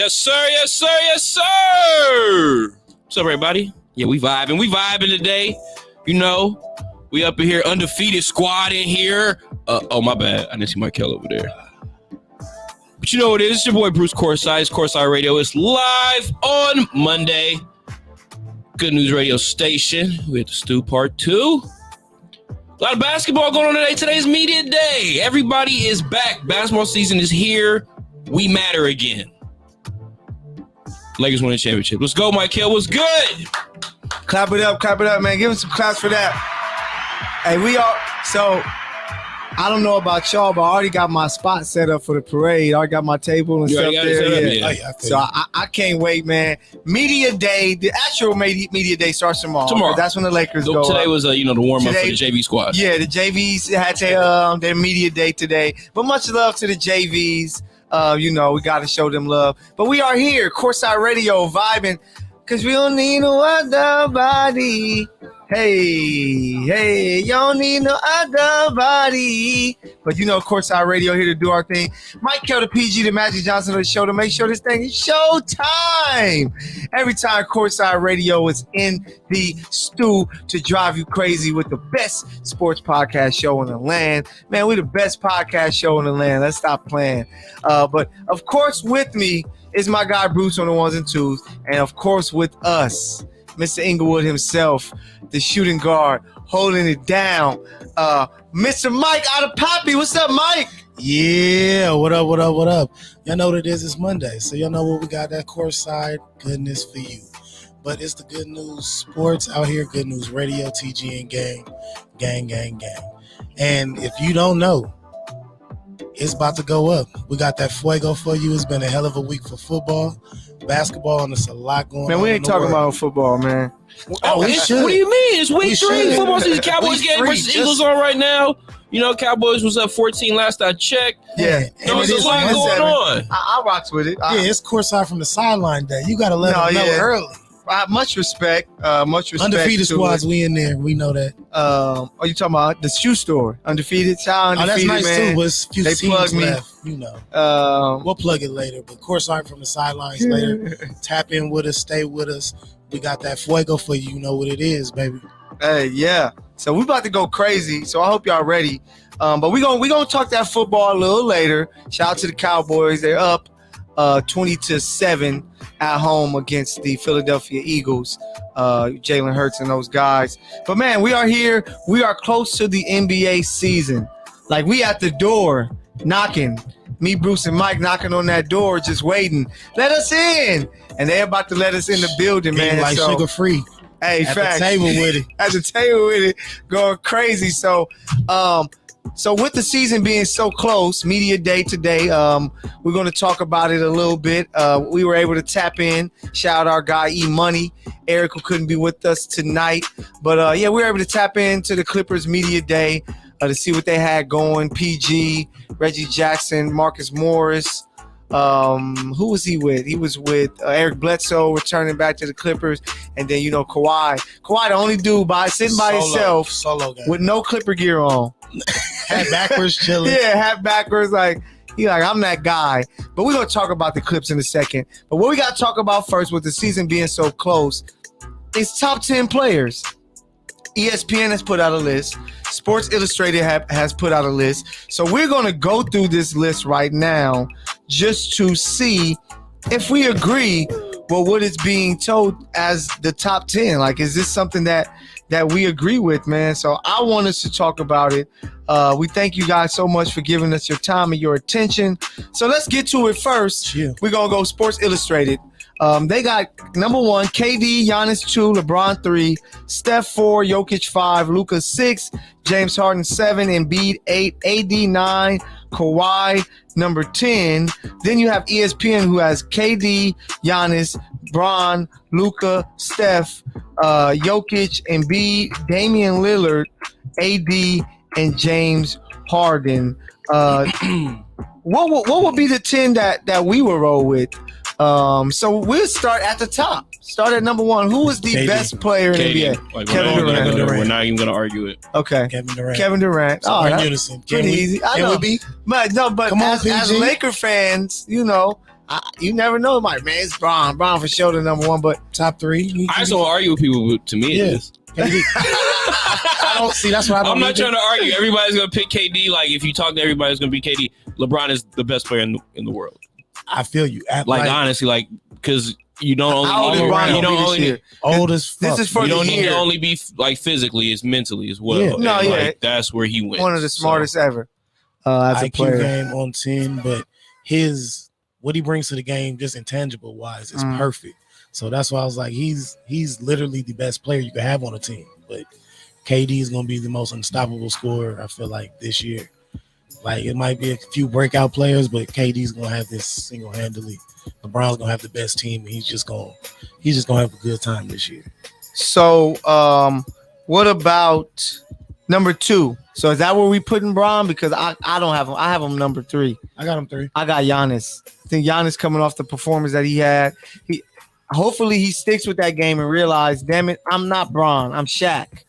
Yes, sir. Yes, sir. Yes, sir. What's up, everybody? Yeah, we vibing. We vibing today. You know, we up in here, undefeated squad in here. Oh, my bad. I didn't see Michael over there. But you know what it is. It's your boy, Bruce Courtside. It's Courtside Radio. It's live on Monday. Good News Radio Station. We at the Stew Part 2. A lot of basketball going on today. Today's media day. Everybody is back. Basketball season is here. We matter again. Lakers win a championship. Let's go, Michael. What's good? Clap it up, man. Give us some claps for that. Hey, so I don't know about y'all, but I already got my spot set up for the parade. I already got my table and stuff there. Yeah. So I can't wait, man. Media day, the actual media day starts tomorrow. That's when the Lakers go Today up. was the warm-up for the JV squad. Yeah, the JVs had their media day today. But much love to the JVs. We got to show them love. But we are here, Courtside Radio, vibing, because we don't need no other body. Hey, you don't need no other body. But Courtside Radio here to do our thing. Mike Kell, the PG, the Magic Johnson of the show to make sure this thing is showtime. Every time Courtside Radio is in the stew to drive you crazy with the best sports podcast show in the land. Man, we're the best podcast show in the land. Let's stop playing. But of course with me is my guy Bruce on the ones and twos. And of course with us, Mr. Inglewood himself, the shooting guard, holding it down. Mr. Mike out of Poppy. What's up, Mike? Yeah, what up? Y'all know what it is. It's Monday, so y'all know what we got, that courtside goodness for you. But it's the Good News Sports out here, Good News Radio, TG and gang. And if you don't know, it's about to go up. We got that fuego for you. It's been a hell of a week for football. Basketball, and there's a lot going on. Man, we ain't talking about football, man. We should. What do you mean? It's week 3. Football season. Cowboys game versus Eagles on right now. Cowboys was up 14 last I checked. Yeah. There's a lot going on. I rocks with it. It's courtside from the sideline day. You got to let them know early. Much respect. Undefeated squads, we in there. We know that. Are you talking about the shoe store? Undefeated, child. Undefeated, that's nice man. too. But a few they plug me. Left, we'll plug it later. But courtside from the sidelines later. Tap in with us. Stay with us. We got that fuego for you. You know what it is, baby. Hey, yeah. So we about to go crazy. So I hope y'all ready. But we gonna talk that football a little later. Shout out to the Cowboys. They're up 20-7 at home against the Philadelphia Eagles. Jalen Hurts and those guys. But man, we are here. We are close to the NBA season. Like, we at the door knocking. Me, Bruce, and Mike knocking on that door, just waiting. Let us in. And they're about to let us in the building, man. Like sugar free. Hey, at facts. The table with it. At the table with it, going crazy. So with the season being so close, media day today, we're going to talk about it a little bit. We were able to tap in. Shout out our guy E-Money. Eric, who couldn't be with us tonight. But, we were able to tap into the Clippers media day to see what they had going. PG, Reggie Jackson, Marcus Morris. Who was he with? He was with Eric Bledsoe returning back to the Clippers. And then, Kawhi. Kawhi, the only dude sitting by himself with no Clipper gear on. Hat backwards, chilling. Yeah, hat backwards. I'm that guy. But we're going to talk about the Clips in a second. But what we got to talk about first, with the season being so close, is top 10 players. ESPN has put out a list. Sports Illustrated has put out a list. So we're going to go through this list right now just to see if we agree with what is being told as the top 10. Like, is this something that we agree with, man? So I want us to talk about it. We thank you guys so much for giving us your time and your attention. So let's get to it first. Yeah. We're going to go Sports Illustrated. They got number 1, KD, Giannis 2, LeBron 3, Steph 4, Jokic 5, Luka 6, James Harden 7, Embiid 8, AD 9, Kawhi number 10. Then you have ESPN, who has KD, Giannis, Bron, Luka, Steph, Jokic, Embiid, Damian Lillard, AD, and James Harden. What would be the 10 that we will roll with? So we'll start at the top. Start at number 1. Who is the best player in the NBA? Kevin Durant. We're not even going to argue it. Okay. Kevin Durant. Oh, that's pretty easy. I know. But Come on, as Laker fans, You never know, man. It's Bron for sure the number one, but top three. I just don't argue with people. But to me, it is. I don't see. That's why I don't. I'm not trying to argue. Everybody's gonna pick KD. Like if you talk to everybody, it's gonna be KD. LeBron is the best player in the world. I feel you. Honestly, because you don't only. How old is Bron? You don't only need, old as fuck. This is for you don't the need year. to only be like physically, it's mentally as well. Yeah. No, and, yeah. like, that's where he went. One of the smartest ever as a IQ player. game on 10, but what he brings to the game, just intangible wise, is perfect. So that's why I was like, he's literally the best player you could have on a team. But KD is going to be the most unstoppable scorer, I feel like, this year. Like, it might be a few breakout players, but KD's going to have this single-handedly. LeBron's going to have the best team, and he's just going to have a good time this year. So, what about number 2? So is that where we putting Bron? Because I don't have him. I have him number 3. I got him 3. I got Giannis. I think Giannis coming off the performance that he had. Hopefully he sticks with that game and realize, damn it, I'm not Bron. I'm Shaq.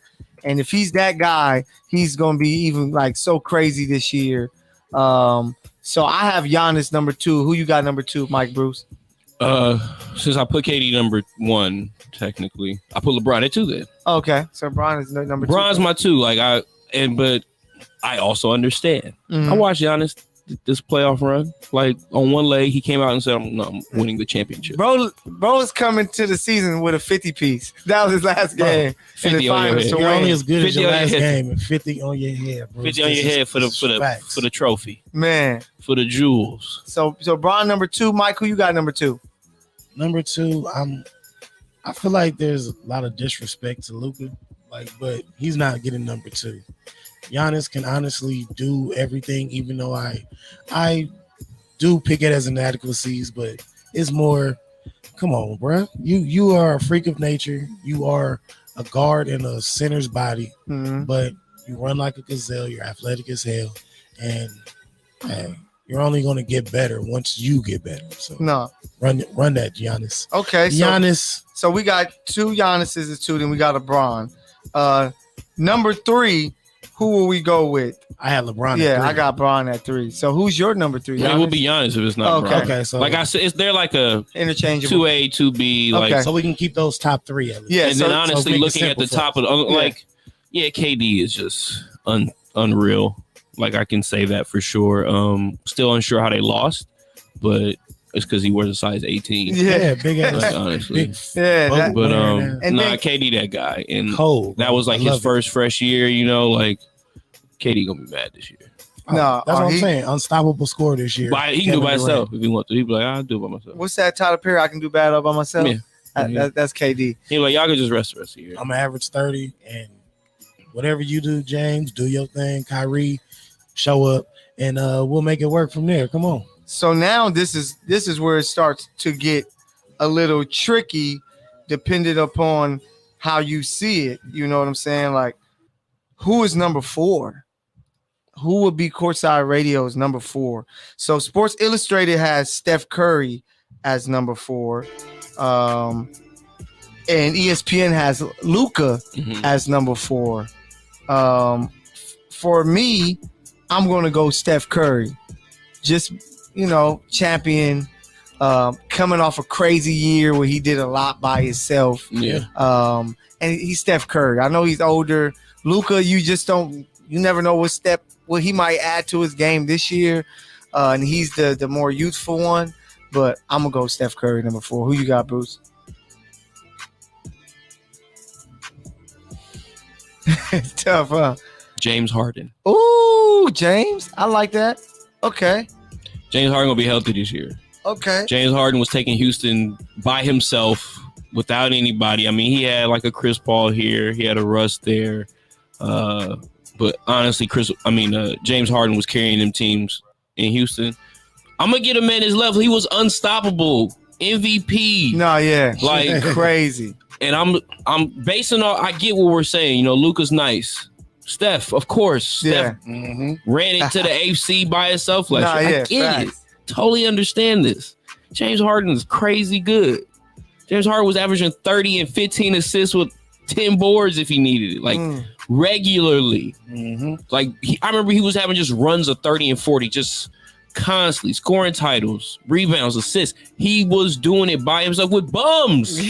And if he's that guy, he's going to be even like so crazy this year. So I have Giannis number 2. Who you got number 2, Mike Bruce? Since I put KD number 1, technically, I put LeBron at 2 then. Okay, so Bron is number 2. Bron's my 2. But I also understand. I watched Giannis this playoff run. Like on one leg, he came out and said, I'm winning the championship. Bro is coming to the season with a 50 piece. That was his last game. 50 on your head. You're only as good as your last head. game, and 50 on your head, bro. 50 on your head for the trophy. Man. For the jewels. So Bron number 2. Mike, who you got number 2? Number 2, I feel like there's a lot of disrespect to Luka, but he's not getting number 2. Giannis can honestly do everything, even though I do pick it as inadequacies, but it's more, come on, bro. You are a freak of nature. You are a guard in a center's body, but you run like a gazelle. You're athletic as hell, and hey, you're only going to get better once you get better. So no, run that, Giannis. Okay, Giannis. So we got 2 Giannis's and 2, then we got a Bron. Number 3. Who will we go with? I had LeBron. Yeah, at 3. I got Bron at 3. So who's your number 3? It will be Giannis if it's not Bron. Okay, so like I said, they're like a interchangeable 2A, 2B. Okay. Like, so we can keep those top 3 at least. Yeah, and then honestly, looking at the top of KD is just unreal. Like I can say that for sure. Still unsure how they lost, but it's because he wears a size 18. Yeah, big ass. Like, honestly. But KD that guy, and cold. that was like his first fresh year. Like KD gonna be mad this year. No, that's what I'm saying. Unstoppable score this year. He can do it by himself if he wants to. He'd be like, I'll do it by myself. What's that Tyler Perry? I can do bad all by myself. Yeah. That's KD. He like, y'all can just rest the rest of the year. I'm gonna average 30, and whatever you do, James, do your thing. Kyrie, show up, and we'll make it work from there. Come on. So now this is where it starts to get a little tricky, depending upon how you see it. You know what I'm saying? Like, who is number 4? Who would be Courtside Radio's number 4? So Sports Illustrated has Steph Curry as number 4. And ESPN has Luka as number 4. For me, I'm going to go Steph Curry. Just, champion, coming off a crazy year where he did a lot by himself. Yeah. And he's Steph Curry. I know he's older. Luka, you never know what he might add to his game this year. And he's the more youthful one. But I'm going to go Steph Curry, number 4. Who you got, Bruce? It's tough, huh? James Harden. Ooh, James. I like that. Okay. James Harden gonna be healthy this year. Okay. James Harden was taking Houston by himself without anybody. I mean, he had like a Chris Paul here. He had a Russ there. But honestly, James Harden was carrying them teams in Houston. I'm gonna get him at his level. He was unstoppable. MVP. No, yeah. Like crazy. And I'm basing on, I get what we're saying. Luka's nice. Steph, of course. Steph ran into the AFC by himself last year. I get it. Totally understand this. James Harden is crazy good. James Harden was averaging 30 and 15 assists with 10 boards if he needed it, regularly. Like I remember he was having just runs of 30 and 40, just constantly scoring titles, rebounds, assists. He was doing it by himself with bums.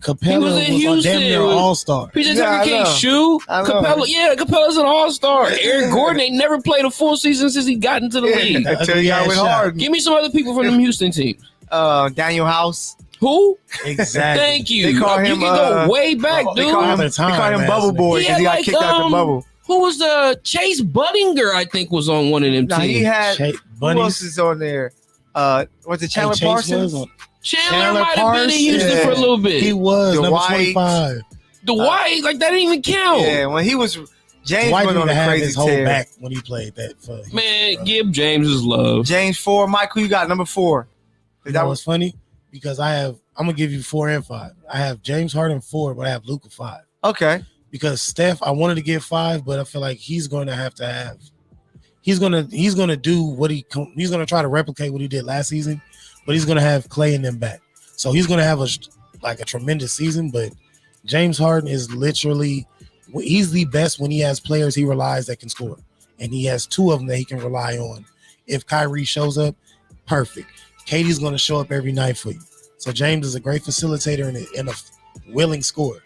Capella was in Houston. damn near all-star. PJ Yeah, Tucker I can't know. shoot. I know. Capella's an all-star. Eric Gordon ain't never played a full season since he got into the league. Until he got with Harden. Give me some other people from them Houston teams. Daniel House. Who? Exactly. Thank you. They call him, you can go way back, They dude. call him, Time, they call him man. Bubble Boy because he got kicked out the bubble. Who was the Chase Budinger? I think was on one of them Now teams. he had who Bunnies. else is on there? Was it Chandler Chase Parsons? was on- Chandler might have been in Parsons? Houston Yeah. for a little bit. He was number Dwight. 25. Dwight, like that didn't even count. Yeah, when he was James Dwight went on didn't a have crazy his whole tear. back when he played that. For Houston, Man, bro. give James his love. James 4, Mike, who you got? Number 4. You know what's funny? Because I'm gonna give you 4 and 5. I have James Harden 4, but I have Luka 5. Okay. Because Steph, I wanted to give 5, but I feel like he's going to have. He's gonna do what he's gonna try to replicate what he did last season, but he's gonna have Clay and them back. So he's gonna have a tremendous season. But James Harden is literally he's the best when he has players he relies that can score, and he has 2 of them that he can rely on. If Kyrie shows up, perfect. Katie's gonna show up every night for you. So James is a great facilitator and a willing scorer,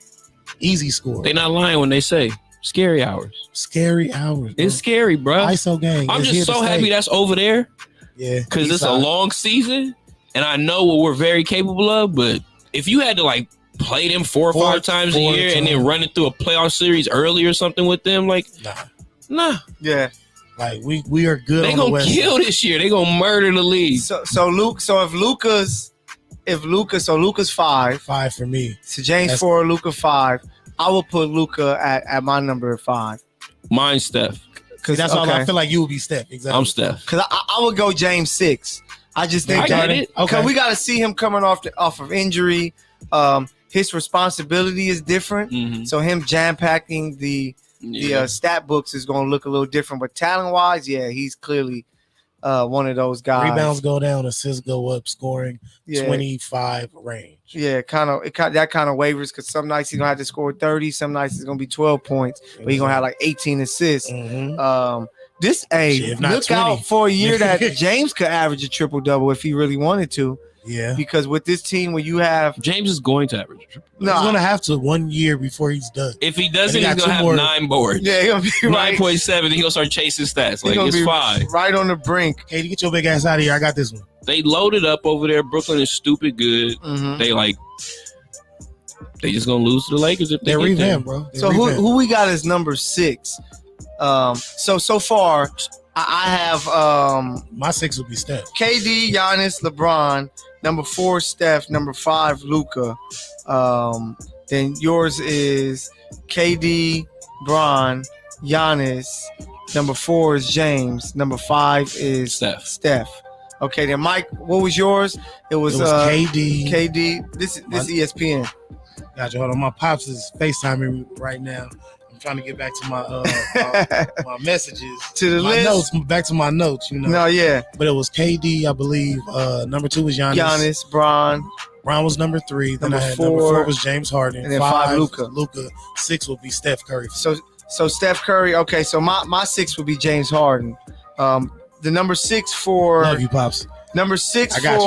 easy scorer. They not lying when they say scary hours. Scary hours. Bro. It's scary, bro. ISO gang. I'm is just here so to happy stay. that's over there Yeah, because it's a long season, and I know what we're very capable of. But if you had to like play them 4 or 5 times a year and then run it through a playoff series early or something with them, like nah. Yeah. Like we are good. They on the gonna West kill Coast. this year. They gonna murder the league. So Luka's 5. 5 for me. So James 4, Luka 5. I will put Luka at my number 5. Mine's Steph. Because That's all. I feel like you would be Steph. Exactly. I'm Steph. Because I would go James 6. I just think I get it. because we got to see him coming off of injury. His responsibility is different, Mhm. so him jam packing the stat books is going to look a little different. But talent wise, yeah, he's clearly one of those guys. Rebounds go down, assists go up, scoring 25 range. Yeah, that kind of wavers because some nights he's gonna have to score 30, some nights it's gonna be 12 points, but he's gonna have like 18 assists. Mm-hmm. If not Look 20. out for a year that James could average a triple double if he really wanted to. Yeah, Because with this team, where you have James is going to average. he's gonna have to 1 year before he's done. If he doesn't, And he he's got gonna 2 have more. 9 boards. yeah, he's gonna be right. 9.7. He's gonna start chasing stats. He's Like gonna it's be fine. right on the brink. Katie, get your big ass out of here. I got this one. They loaded up over there. Brooklyn is stupid good. Mhm. They just gonna lose to the Lakers if they They're get there. revamped, bro. They're So revamped. who we got as number 6? So far I have My 6 would be Steph. KD, Giannis, LeBron. Number 4, Steph. Number 5, Luka. Then yours is KD, Bron, Giannis. Number 4 is James. Number 5 is Steph. Okay, then Mike, what was yours? It was KD. KD. This ESPN. Gotcha. Hold on. My pops is FaceTiming right now. I'm trying to get back to my my messages. To the my list. notes. Back to my notes, you know. No, yeah. But it was KD, I believe. Number 2 was Giannis. Giannis, Bron. Brown was number 3. Then Number I had 4. number 4 was James Harden. And then 5, Luka. 6 would be Steph Curry. So Steph Curry. Okay, so my 6 would be James Harden. The number 6 for Love you, pops. number 6 I got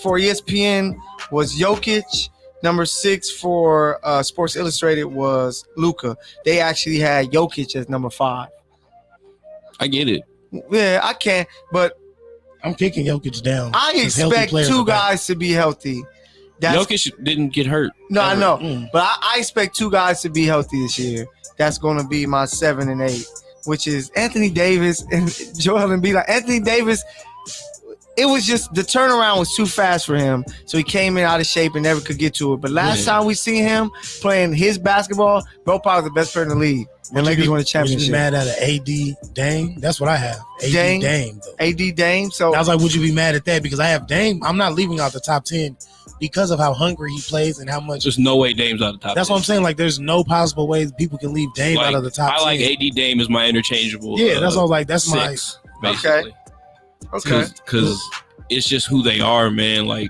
for ESPN was Jokic. Number 6 for Sports Illustrated was Luka. They actually had Jokic as number 5. I get it. Yeah, I can't, but I'm kicking Jokic down. I 'cause healthy expect players 2 are back. guys to be healthy. Jokic didn't get hurt. No, I know, Mm. but I expect 2 guys to be healthy this year. That's going to be my 7 and 8, which is Anthony Davis and Joel Embiid. Like Anthony Davis, it was just the turnaround was too fast for him, so he came in out of shape and never could get to it. But last time we seen him playing his basketball, bro, probably the best player in the league. And Lakers won the Would you be championship. mad at an AD Dame? That's what I have. AD Dame though. AD Dame. So I was like, would you be mad at that? Because I have Dame. I'm not leaving out the top 10 because of how hungry he plays and how much. There's no way Dame's out of the top. That's 10. what I'm saying. Like, there's no possible ways people can leave Dame out of the top 10. I like AD Dame as my interchangeable. Yeah, that's what I was like. That's 6, my. basically. Okay. Because it's just who they are, man. Like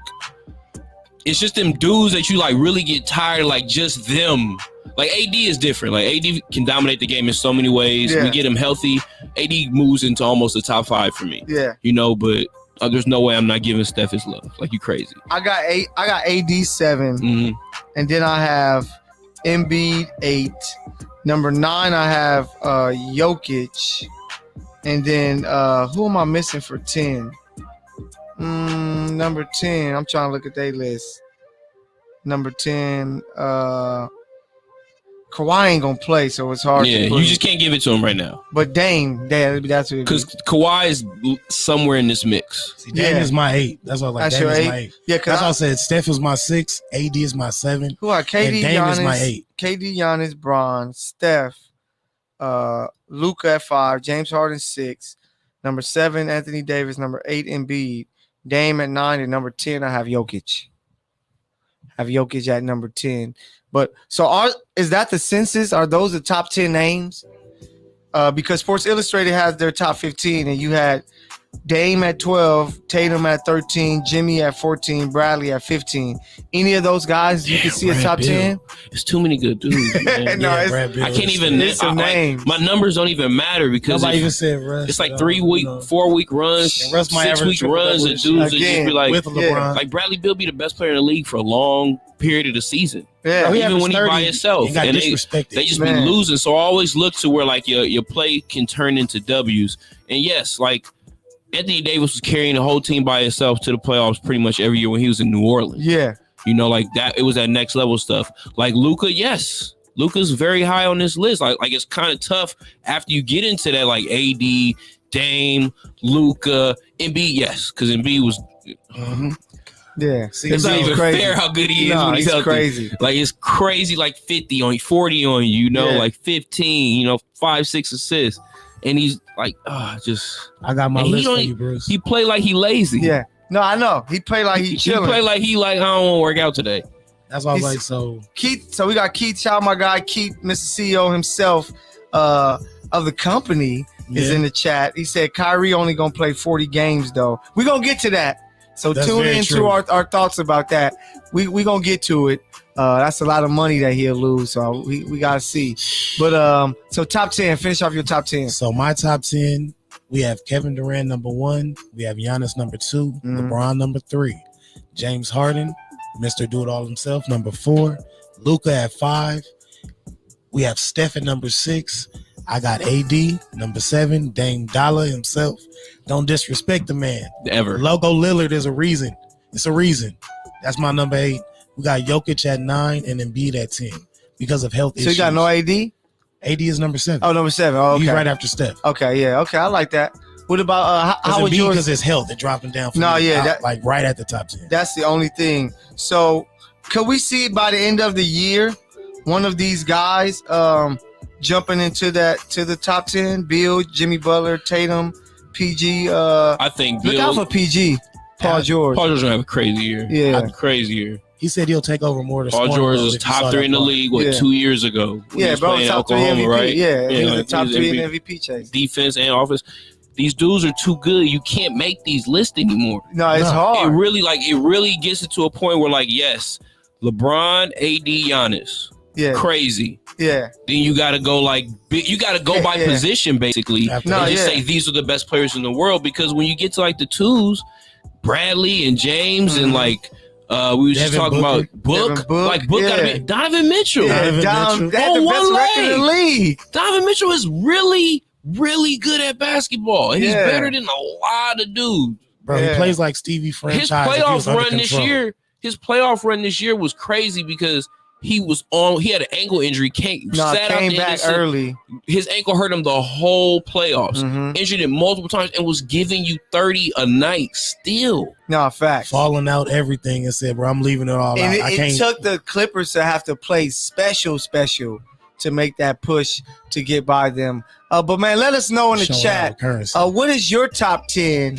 it's just them dudes that you like really get tired of, like just them. Like AD is different. Like AD can dominate the game in so many ways. Yeah. We get him healthy. AD moves into almost the top 5 for me. Yeah. You know, but there's no way I'm not giving Steph his love. Like, you crazy. I got AD 7, Mm-hmm. and then I have Embiid 8. Number 9, I have Jokic, and then who am I missing for 10? Number 10. I'm trying to look at their list. Number 10. Kawhi ain't gonna play, so it's hard. Yeah, you just can't give it to him right now. But Dame, that's what. Because Kawhi is somewhere in this mix. See, Dame is my 8. That's what I like. That's Dame your is 8? my 8. Yeah, that's why I said Steph is my 6. AD is my 7. Who are KD, and Dame Giannis, is my 8. KD, Giannis, Bron, Steph, Luka at 5, James Harden 6, number 7, Anthony Davis, number 8, Embiid, Dame at 9, and number 10, I have Jokic. At number 10. But so is that the census? Are those the top 10 names? Because Sports Illustrated has their top 15, and you had Dame at 12, Tatum at 13, Jimmy at 14, Bradley at 15. Any of those guys you can see a top 10? It's too many good dudes, man. No, I can't even. My numbers don't even matter because nobody even said Russ. It's like 4-week runs, and Russ 6-week runs, and dudes that just be like, with LeBron. Like Bradley Beal be the best player in the league for a long period of the season. Yeah, even when he's by himself, he got and disrespected. they just be losing. So I always look to where like your play can turn into W's. And yes, like Anthony Davis was carrying the whole team by himself to the playoffs pretty much every year when he was in New Orleans. Yeah. You know, like that, it was that next level stuff. Like Luka, yes. Luka's very high on this list. Like it's kind of tough after you get into that, like AD, Dame, Luka, Embiid, yes. Because Embiid was Yeah. See, it's not even fair how good he is when he's healthy. Crazy. Like it's crazy, like 50 on you, 40 on you, like 15, 5-6 assists. And he's like, I got my list for you, Bruce. He play like he lazy. Yeah. No, I know. He play like he chilling. He play like I don't want to work out today. That's why I was like, so Keith. So we got Keith, shout out my guy Keith, Mr. CEO himself of the company is in the chat. He said Kyrie only gonna play 40 games though. We're gonna get to that. So That's tune in to our thoughts about that. We gonna get to it. That's a lot of money that he'll lose. So we gotta see. But so top 10, finish off your top 10. So my top 10, we have Kevin Durant number 1, we have Giannis number 2, LeBron number 3, James Harden, Mr. Do It All himself, number 4, Luka at 5, we have Steph at number 6. I got AD number 7, Dame Dollar himself. Don't disrespect the man. Ever. Logo Lillard is a reason. It's a reason. That's my number 8. We got Jokic at 9 and Embiid at 10 because of health issues. So you got no AD? AD is number 7. Oh, number 7. Oh, okay. He's right after Steph. Okay, yeah. Okay, I like that. What about how would yours? Because his health, it dropped him down. Like right at the top 10. That's the only thing. So could we see by the end of the year one of these guys jumping into the top 10? Bill, Jimmy Butler, Tatum, PG. I think look out for PG. Paul George. Paul George gonna have a crazy year. Yeah, crazy year. He said he'll take over more. Paul George was top 3 in the league 2 years ago. Yeah, bro, top 3 MVP. Right? Yeah, he was the top 3 in MVP chase. Defense and offense. These dudes are too good. You can't make these lists anymore. No, it's hard. It really gets it to a point where yes, LeBron, AD, Giannis. Yeah. Crazy. Yeah. Then you got to go you got to go by position basically. Say these are the best players in the world, because when you get to the twos, Bradley and James and we were just talking about Book. Book got to be Donovan Mitchell. Yeah, Donovan Mitchell. On one leg in the league. Donovan Mitchell is really, really good at basketball, and he's better than a lot of dudes. Bro, he plays like Stevie franchise. His playoff run this year was crazy because he had an ankle injury. Came back early. His ankle hurt him the whole playoffs. Injured it multiple times and was giving you 30 a night still. No, facts. Falling out everything and said, bro, I'm leaving it all out. It took the Clippers to have to play special to make that push to get by them. But man, let us know in the chat. What is your top 10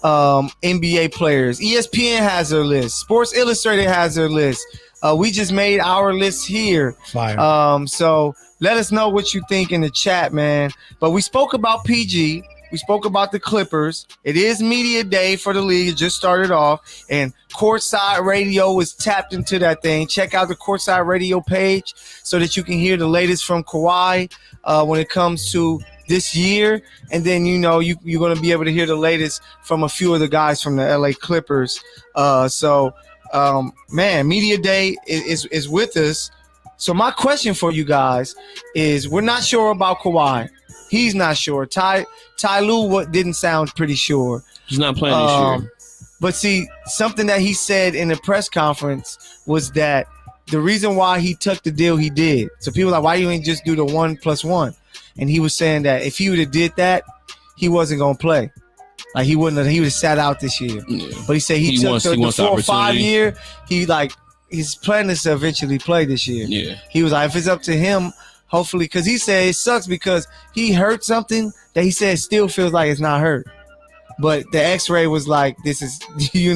NBA players? ESPN has their list. Sports Illustrated has their list. We just made our list here. Fire. So let us know what you think in the chat, man. But we spoke about PG. We spoke about the Clippers. It is media day for the league. It just started off, and Courtside Radio is tapped into that thing. Check out the Courtside Radio page so that you can hear the latest from Kawhi when it comes to this year, and then you're going to be able to hear the latest from a few of the guys from the LA Clippers. Man, media day is with us. So my question for you guys is, we're not sure about Kawhi. He's not sure. Ty Lue didn't sound pretty sure. He's not playing this year. But see, something that he said in the press conference was that the reason why he took the deal he did. So people are like, why you ain't just do the 1+1? And he was saying that if he would have did that, he wasn't gonna play. Like he would have sat out this year. Yeah. But he said he took the 4 or 5 year. He's planning to eventually play this year. Yeah. He was like, if it's up to him, hopefully, because he said it sucks because he hurt something that he said still feels like it's not hurt. But the X-ray was like, this is, you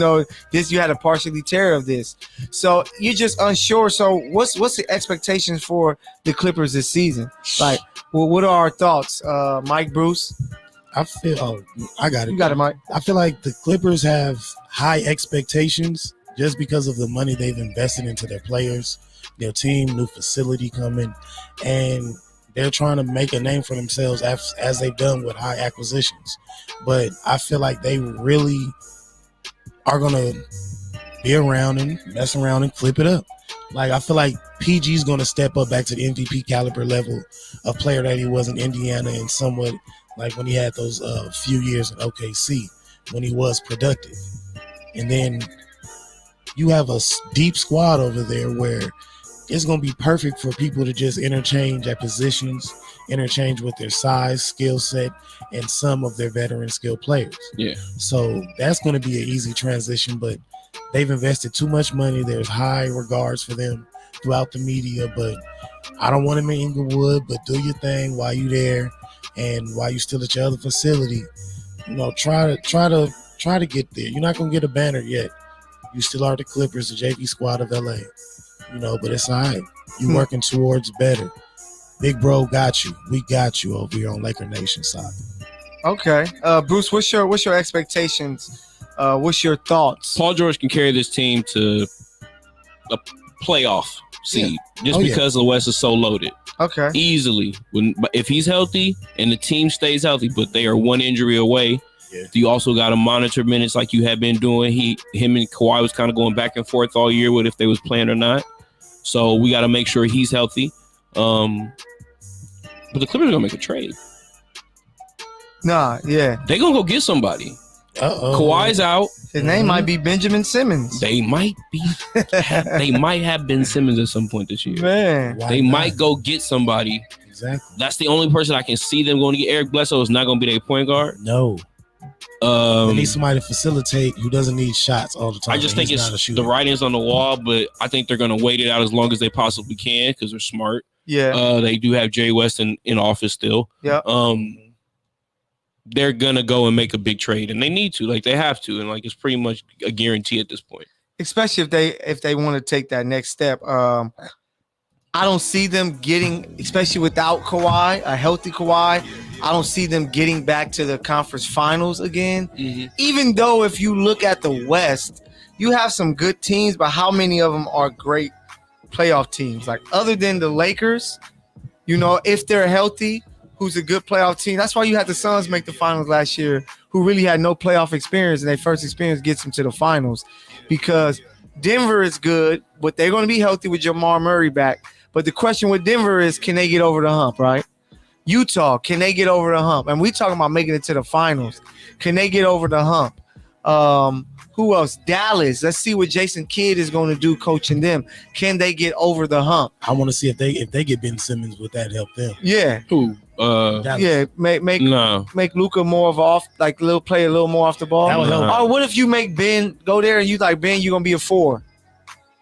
had a partially tear of this. So you're just unsure. So what's the expectations for the Clippers this season? Like, well, what are our thoughts? Mike, Bruce? I got it. You got it, Mike. I feel like the Clippers have high expectations just because of the money they've invested into their players, their team, new facility coming, and they're trying to make a name for themselves as they've done with high acquisitions. But I feel like they really are going to be around and mess around and flip it up. Like, I feel like PG's going to step up back to the MVP caliber level of player that he was in Indiana, and somewhat like when he had those few years in OKC when he was productive. And then you have a deep squad over there where it's going to be perfect for people to just interchange at positions, interchange with their size, skill set, and some of their veteran skill players. Yeah. So that's going to be an easy transition, but they've invested too much money. There's high regards for them throughout the media, but I don't want them in Inglewood, but do your thing while you're there and while you're still at your other facility. Try to get there. You're not going to get a banner yet. You still are the Clippers, the JV squad of LA. But it's all right. You're working towards better. Big bro got you. We got you over here on Laker Nation side. Okay. Bruce, what's your expectations? What's your thoughts? Paul George can carry this team to a playoff seed just because the West is so loaded. Okay. Easily. If he's healthy and the team stays healthy, but they are one injury away. Yeah. You also got to monitor minutes like you have been doing. Him and Kawhi was kind of going back and forth all year with if they was playing or not. So we got to make sure he's healthy. But the Clippers are going to make a trade. Nah, yeah. They're going to go get somebody. Uh-oh. Kawhi's out. His name might be Benjamin Simmons. They might be. They might have Ben Simmons at some point this year. Man. They might go get somebody. Exactly. That's the only person I can see them going to get. Eric Bledsoe is not going to be their point guard. No. They need somebody to facilitate who doesn't need shots all the time. I just think it's the writing's on the wall, but I think they're going to wait it out as long as they possibly can because they're smart. Yeah. They do have Jay West in office still. Yeah. They're going to go and make a big trade, and they need to. Like, they have to, and like it's pretty much a guarantee at this point. Especially if they want to take that next step. I don't see them getting, especially without Kawhi, a healthy Kawhi, I don't see them getting back to the conference finals again. Mm-hmm. Even though if you look at the West, you have some good teams, but how many of them are great playoff teams? Like, other than the Lakers, if they're healthy, who's a good playoff team. That's why you had the Suns make the finals last year, who really had no playoff experience, and their first experience gets them to the finals because Denver is good, but they're going to be healthy with Jamal Murray back. But the question with Denver is, can they get over the hump, right? Utah, can they get over the hump? And we talking about making it to the finals. Can they get over the hump? Who else? Dallas. Let's see what Jason Kidd is going to do coaching them. Can they get over the hump? I want to see if they get Ben Simmons, would that help them? Yeah. Who? Yeah, make Luka more of off, like play a little more off the ball. Or what if you make Ben go there and you like, Ben, you're gonna be a 4.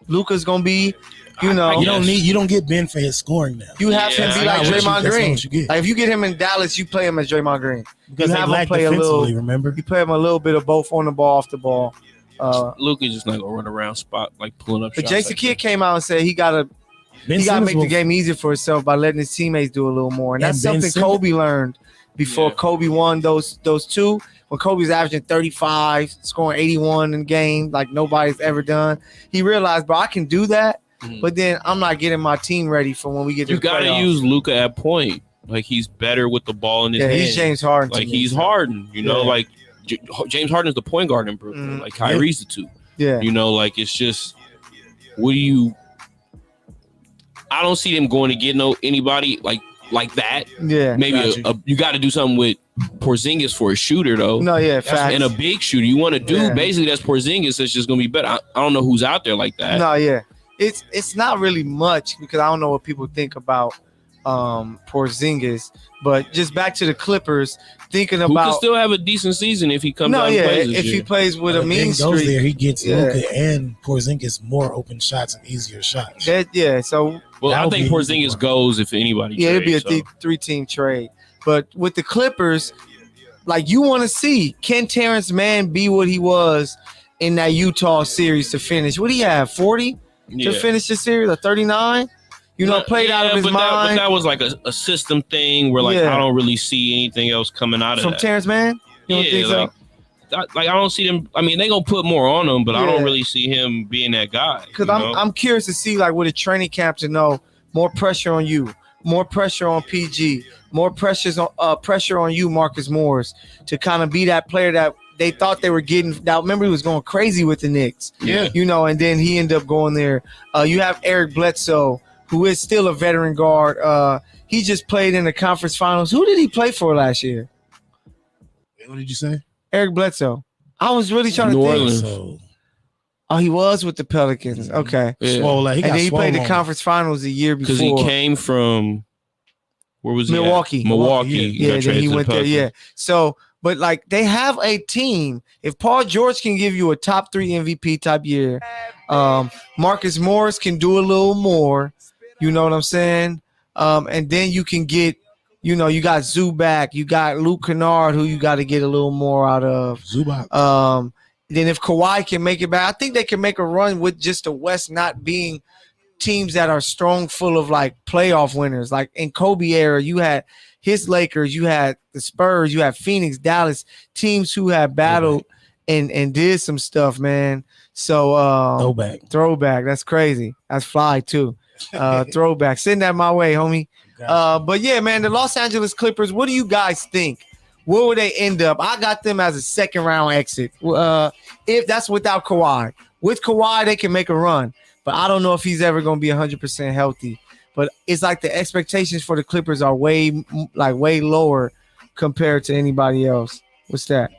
Luka's gonna be, you don't get Ben for his scoring now. You have him be like Draymond Green. Like if you get him in Dallas, you play him as Draymond Green. Because you they have lack him play a little. Remember, you play him a little bit of both on the ball, off the ball. Luka's just not gonna run around spot like pulling up. But Jason Kidd came out and said he gotta make the game easier for himself by letting his teammates do a little more, and that's something Kobe learned before Kobe won those two. When Kobe was averaging 35, scoring 81 in the game, like nobody's ever done. He realized, bro, I can do that, but then I'm not getting my team ready for when we get to the playoffs. You got to use Luka at point. Like, he's better with the ball in his hand. He's James Harden. Like, he's Harden, you know? Like, James Harden's the point guard in Brooklyn. Like, Kyrie's the two. Yeah. You know, like, it's just, what do you... I don't see them going to get anybody like that. Yeah. Maybe you got to do something with Porzingis for a shooter, though. No, yeah, facts. And a big shooter. You want to do basically that's Porzingis that's just going to be better. I don't know who's out there like that. No, yeah. It's not really much because I don't know what people think about Porzingis, but just back to the Clippers, thinking about who can still have a decent season if he comes out and plays this if year. He plays with a mean streak. Goes there, he gets Luka and Porzingis more open shots and easier shots. So I think Porzingis goes if anybody. Yeah, it'd be a three-team trade. But with the Clippers, like you want to see, can Terrence Mann be what he was in that Utah series to finish? What do he have? 40 to finish the series, or 39? Played out of his mind. But that was like a system thing where, like, I don't really see anything else coming out of from that. Terrence Mann? You don't think so? I don't see them. I mean, they're going to put more on him, but I don't really see him being that guy. Because I'm curious to see, like, with a training camp to know more pressure on you, more pressure on PG, more pressure on you, Marcus Morris, to kind of be that player that they thought they were getting. Now, remember, he was going crazy with the Knicks. Yeah. And then he ended up going there. You have Eric Bledsoe, who is still a veteran guard. He just played in the conference finals. Who did he play for last year? What did you say? Eric Bledsoe. I was really trying to think. Orleans. Oh, he was with the Pelicans. Okay. Yeah. And then he played the conference finals the year before. Because he came from, where was he Milwaukee. at? Milwaukee. Yeah, then he went there. Yeah. So, but like they have a team. If Paul George can give you a top 3 MVP type year, Marcus Morris can do a little more. You know what I'm saying? And then you can get, you got Zubac, you got Luke Kennard, who you got to get a little more out of. Zubac. Then if Kawhi can make it back, I think they can make a run with just the West not being teams that are strong, full of like playoff winners. Like in Kobe era, you had his Lakers, you had the Spurs, you had Phoenix, Dallas, teams who had battled and did some stuff, man. So throwback. That's crazy. That's fly too. Throwback. Send that my way, homie. But yeah, man, the Los Angeles Clippers, what do you guys think? Where would they end up? I got them as a second round exit. If that's without Kawhi. With Kawhi, they can make a run. But I don't know if he's ever going to be 100% healthy. But it's like the expectations for the Clippers are way lower compared to anybody else. What's that?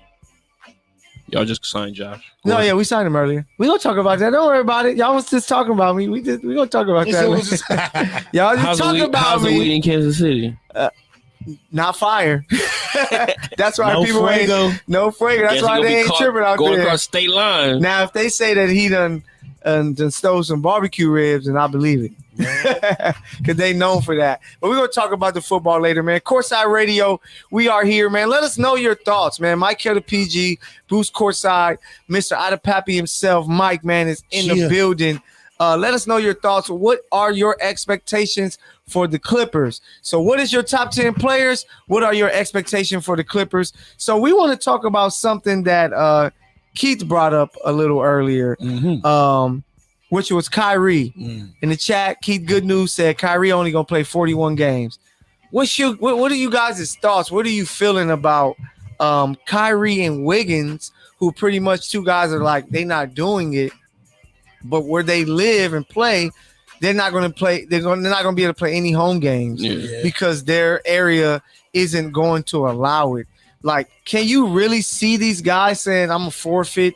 Y'all just signed Josh. No, yeah, we signed him earlier. We gonna talk about that. Don't worry about it. Y'all was just talking about me. We gonna talk about that. Y'all just talking about how's me. the weed in Kansas City? Not fire. That's why no people fuego. No fuego. That's why they ain't tripping out going there. Across state line. Now, if they say that he done stole some barbecue ribs, and I believe it. Because they known for that. But we're going to talk about the football later, man. Courtside Radio, we are here, man. Let us know your thoughts, man. Mike Keller PG, Bruce Courtside, Mr. Adepapi himself, Mike, man, is in the building. Let us know your thoughts. What are your expectations for the Clippers? So what is your top 10 players? What are your expectations for the Clippers? So we want to talk about something that Keith brought up a little earlier, which was Kyrie. In the chat, Keith Good News said Kyrie only going to play 41 games. What are you guys' thoughts? What are you feeling about Kyrie and Wiggins, who pretty much two guys are like, they not doing it, but where they live and play, they're not going to play. They're not going to be able to play any home games because their area isn't going to allow it. Like, can you really see these guys saying, I'm a forfeit,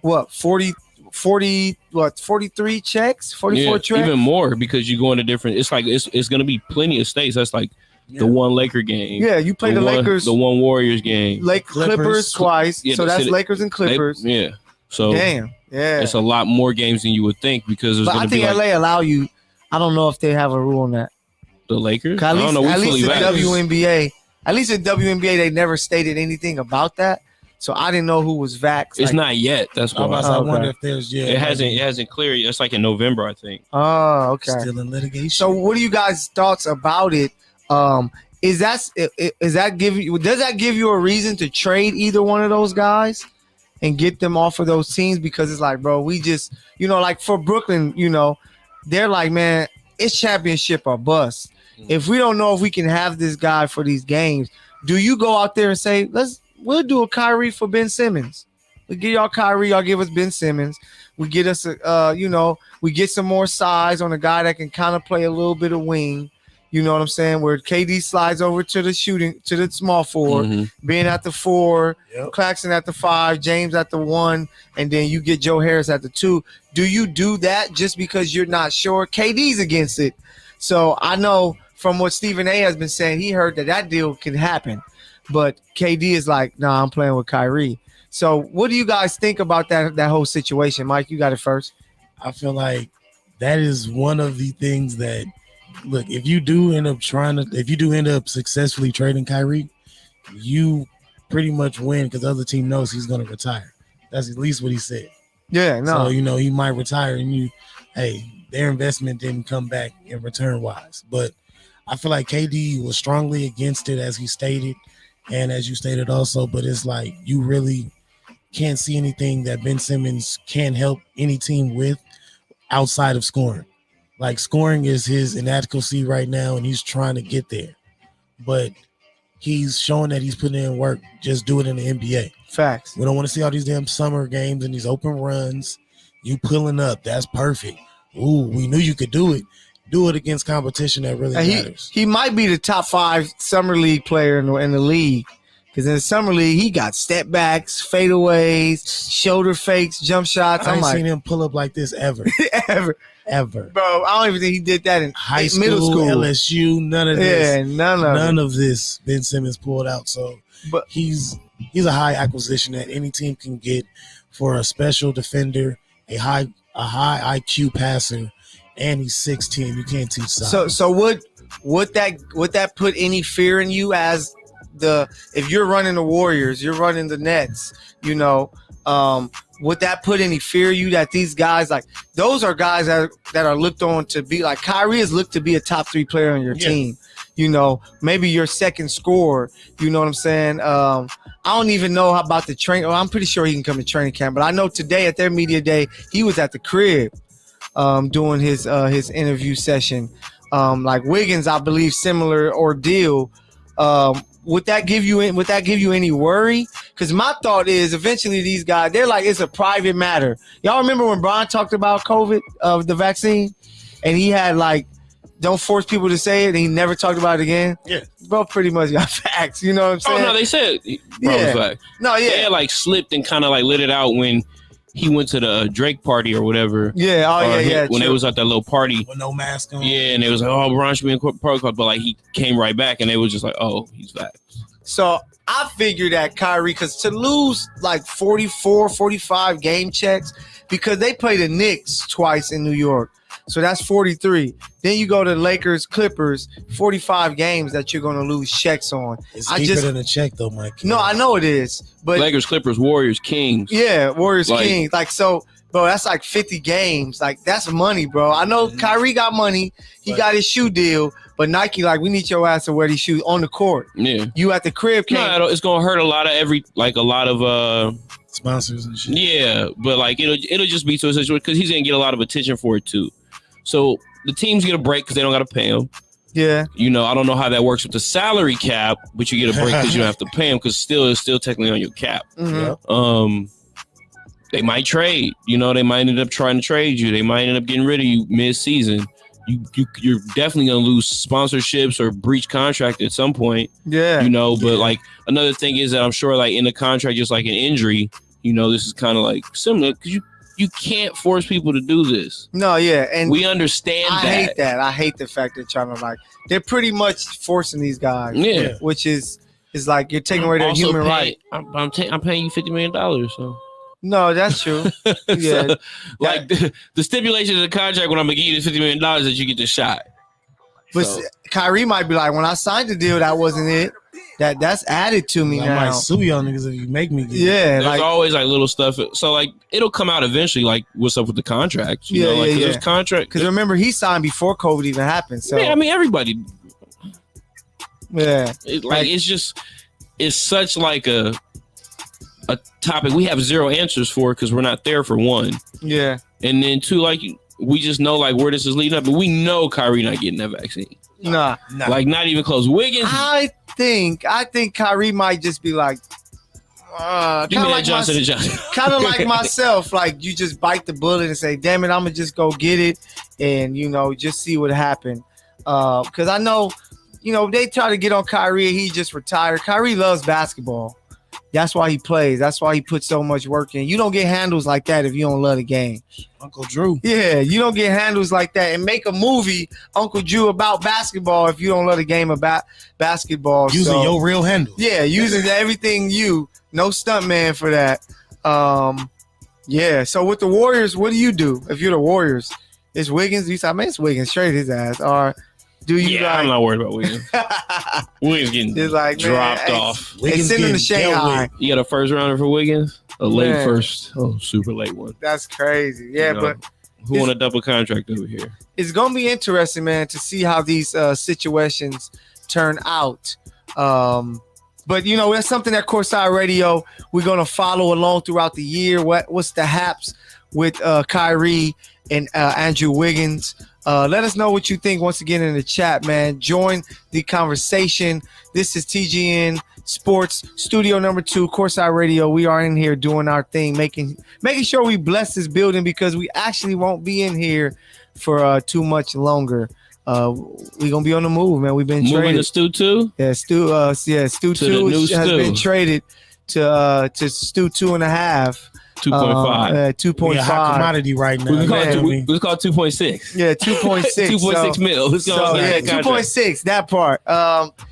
43 checks, 44 checks? Even more because you go into different. It's like it's going to be plenty of states. That's like the one Laker game. Yeah, you play the Lakers. The one Warriors game. Clippers twice. Yeah, so that's Lakers and Clippers. So damn. Yeah. It's a lot more games than you would think because there's going to be. I think LA allow you. I don't know if they have a rule on that. The Lakers? I don't know. At least in WNBA. At least in WNBA, they never stated anything about that. So I didn't know who was vaxxed. It's not yet. That's why. I wonder if there's It hasn't cleared. It's like in November, I think. Oh, okay. Still in litigation. So what are you guys' thoughts about it? does that give you a reason to trade either one of those guys and get them off of those teams? Because it's like, bro, we just, like for Brooklyn, they're like, man, it's championship or bust. If we don't know if we can have this guy for these games, do you go out there and say, we'll do a Kyrie for Ben Simmons? We give y'all Kyrie, y'all give us Ben Simmons. We get us we get some more size on a guy that can kind of play a little bit of wing. You know what I'm saying? Where KD slides over to the small forward, being at the 4, Claxton at the 5, James at the 1, and then you get Joe Harris at the 2. Do you do that just because you're not sure? KD's against it. So I know from what Stephen A has been saying, he heard that deal can happen. But KD is like, nah, I'm playing with Kyrie. So what do you guys think about that whole situation? Mike, you got it first. I feel like that is one of the things that, look, if you do end up successfully trading Kyrie, you pretty much win because the other team knows he's going to retire. That's at least what he said. Yeah, no. So, he might retire and their investment didn't come back in return wise. But I feel like KD was strongly against it, as he stated, and as you stated also. But it's like you really can't see anything that Ben Simmons can help any team with outside of scoring. Like, scoring is his inadequacy right now, and he's trying to get there. But he's showing that he's putting in work. Just do it in the NBA. Facts. We don't want to see all these damn summer games and these open runs. You pulling up. That's perfect. Ooh, we knew you could do it. Do it against competition that really matters. He might be the top 5 summer league player in the league. Because in the summer league, he got step backs, fadeaways, shoulder fakes, jump shots. I ain't seen him pull up like this ever. Ever. Bro, I don't even think he did that in middle school, LSU, none of this. Yeah, none of this Ben Simmons pulled out. So but he's a high acquisition that any team can get for a special defender, a high IQ passer, and he's 6'10". You can't teach size. So would that put any fear in you as if you're running the Warriors, you're running the Nets, would that put any fear in you that these guys, like, those are guys that are looked on to be like, Kyrie is looked to be a top 3 player on your team, maybe your second scorer, you know what I'm saying? I don't even know about the train. Well, I'm pretty sure he can come to training camp, but I know today at their media day, he was at the crib doing his interview session. Like Wiggins, I believe, similar ordeal. Would that give you any worry? Because my thought is eventually these guys, they're like, it's a private matter. Y'all remember when Brian talked about COVID, the vaccine, and he had like, don't force people to say it, and he never talked about it again? Yeah. Bro, pretty much got facts. You know what I'm saying? Oh, no, they said bro was facts. No, yeah. They had like slipped and kind of like lit it out when he went to the Drake party or whatever. Yeah, when they was at that little party. With no mask on. Yeah, and they was like, oh, Brian should be in protocol. But like, he came right back, and they was just like, oh, he's back. So I figured that Kyrie, because to lose like 44, 45 game checks, because they play the Knicks twice in New York. So that's 43. Then you go to Lakers, Clippers, 45 games that you're going to lose checks on. It's deeper than a check, though, Mike. No, I know it is. But Lakers, Clippers, Warriors, Kings. Yeah, Warriors, Kings. Like, so, bro, that's like 50 games. Like, that's money, bro. I know Kyrie got money. He got his shoe deal. But Nike, like, we need your ass to wear these shoes on the court. Yeah. You at the crib. No, it's going to hurt a lot of sponsors and shit. Yeah, but like, it'll just be to a situation because he's going to get a lot of attention for it, too. So the teams get a break because they don't got to pay him. Yeah. I don't know how that works with the salary cap, but you get a break because you don't have to pay him because it's still technically on your cap. Mm-hmm. They might trade. They might end up trying to trade you. They might end up getting rid of you mid-season. You're definitely going to lose sponsorships or breach contract at some point. Yeah. But like another thing is that I'm sure like in the contract, just like an injury, this is kind of like similar because you can't force people to do this. No, yeah. And we understand that. I hate that. I hate the fact that trying to they're pretty much forcing these guys. Yeah. Which is like you're taking away their human right. I'm paying you $50 million. So. No, that's true. Yeah. So, like the stipulation of the contract when I'm going to give you the $50 million that you get the shot. But Kyrie might be like, when I signed the deal, that wasn't it. That's added to me now. I might sue y'all niggas if you make me get it. Yeah. There's always like little stuff. So like it'll come out eventually. Like what's up with the contract? You know, like there's contract. Because remember he signed before COVID even happened. So yeah, I mean everybody. Yeah. It's such like a topic we have zero answers for because we're not there for one. Yeah. And then two, like we just know like where this is leading up, but we know Kyrie not getting that vaccine. Nah. Like not even close. Wiggins. I think Kyrie might just be like, Give me that Johnson & Johnson. kind of like myself. Like you just bite the bullet and say, "Damn it, I'm gonna just go get it," and just see what happened. Because I know, they try to get on Kyrie. He just retired. Kyrie loves basketball. That's why he plays. That's why he puts so much work in. You don't get handles like that if you don't love the game. Uncle Drew. Yeah, you don't get handles like that and make a movie, Uncle Drew, about basketball if you don't love the game about basketball. Using your real handle. Yeah, using everything no stunt man for that. Yeah, so with the Warriors, what do you do if you're the Warriors? It's Wiggins. You say, man, it's Wiggins. Straight his ass. Or do you I'm not worried about Wiggins. Wiggins getting dropped off. They send him to Shanghai. You got a first rounder for Wiggins? A late first. Oh, super late one. That's crazy. Yeah, but who on a double contract over here? It's going to be interesting, man, to see how these situations turn out. But, that's something at Courtside Radio we're going to follow along throughout the year. What's the haps with Kyrie and Andrew Wiggins? Let us know what you think once again in the chat, man. Join the conversation. This is TGN Sports Studio number 2, Courtside Radio. We are in here doing our thing, making sure we bless this building because we actually won't be in here for too much longer. We're gonna be on the move, man. We've been moving traded. To Stu 2? Yeah, Stu 2 has been traded to Stu 2.5. 2.5. 2.5. Hot commodity right now. Let's call it 2.6. Yeah, 2.6. 2.6 mil. Let's go. 2.6, that part.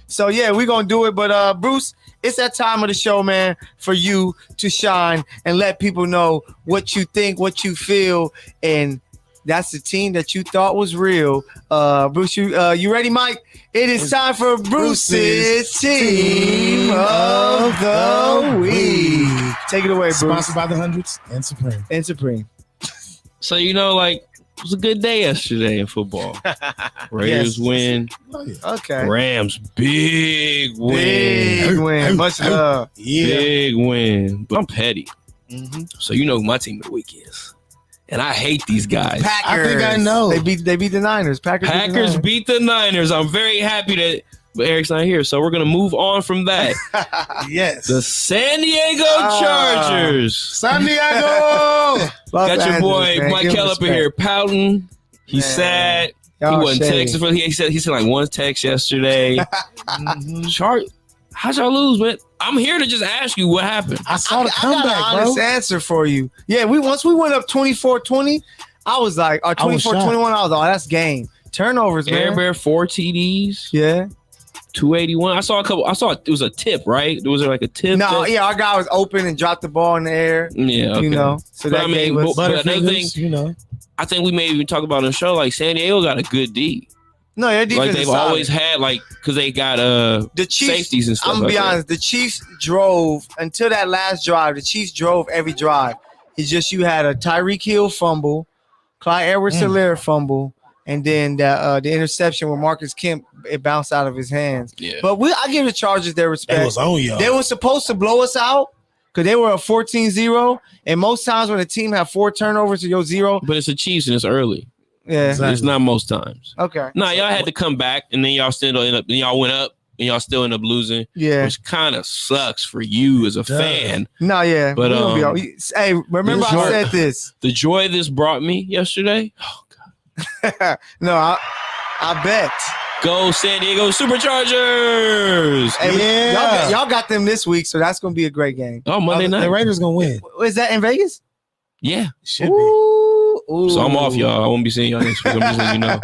So yeah, we're gonna do it. But Bruce, it's that time of the show, man, for you to shine and let people know what you think, what you feel, and that's the team that you thought was real. Bruce, you ready, Mike? It is time for Bruce's Team of the Week. Take it away, Bruce. Sponsored by the Hundreds and Supreme. So, it was a good day yesterday in football. Raiders win. Okay. Rams, big win. Big win. Much love. Big win. But I'm petty. Mm-hmm. So, who my team of the week is. And I hate these guys. Packers. I think I know. They beat the Niners. Packers beat the Niners. I'm very happy that Eric's not here. So we're going to move on from that. Yes. The San Diego Chargers. San Diego. Got your boy Mike Kell up in here pouting. He's sad. He wasn't texting for. He said like one text yesterday. How'd y'all lose, man? I'm here to just ask you what happened. I saw the comeback, I got an honest answer for you. Yeah, once we went up 24-20, I was like, or 24-21, I was like, that's game. Turnovers, man. Air Bear 4 TDs. Yeah. 281. I saw it was a tip, right? Was there like a tip? No, yeah, our guy was open and dropped the ball in the air. Yeah, okay. So that gave us but another thing, I think we may even talk about on the show, like San Diego got a good D. No, their defense like they've always had, like, because they got the Chiefs, safeties and stuff. I'm gonna be honest, the Chiefs drove until that last drive. The Chiefs drove every drive. It's just you had a Tyreek Hill fumble, Clyde Edwards-Helaire fumble, and then the interception where Marcus Kemp, it bounced out of his hands. Yeah. But I give the Chargers their respect. That was on y'all. They were supposed to blow us out because they were a 14-0, and most times when a team have 4 turnovers to your 0. But it's the Chiefs and it's early. Yeah, exactly. It's not most times. Okay. No, y'all had to come back, and then y'all still end up. Then y'all went up, and y'all still end up losing. Yeah, which kind of sucks for you as a fan. No, yeah, but hey, remember I said this. The joy this brought me yesterday. Oh God. No, I bet. Go San Diego Superchargers! Hey, y'all got them this week, so that's gonna be a great game. Oh, Monday night. The Raiders gonna win. Is that in Vegas? Yeah, should be. Ooh. So I'm off, y'all. I won't be seeing y'all next week. I'm just letting you know.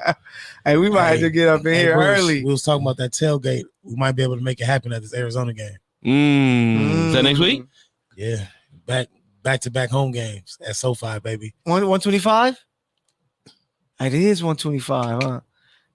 Hey, we might have to get up in here Bruce, early. We was talking about that tailgate. We might be able to make it happen at this Arizona game. Is that next week? Yeah, back-to-back home games at SoFi, baby. 125? It is 125, huh?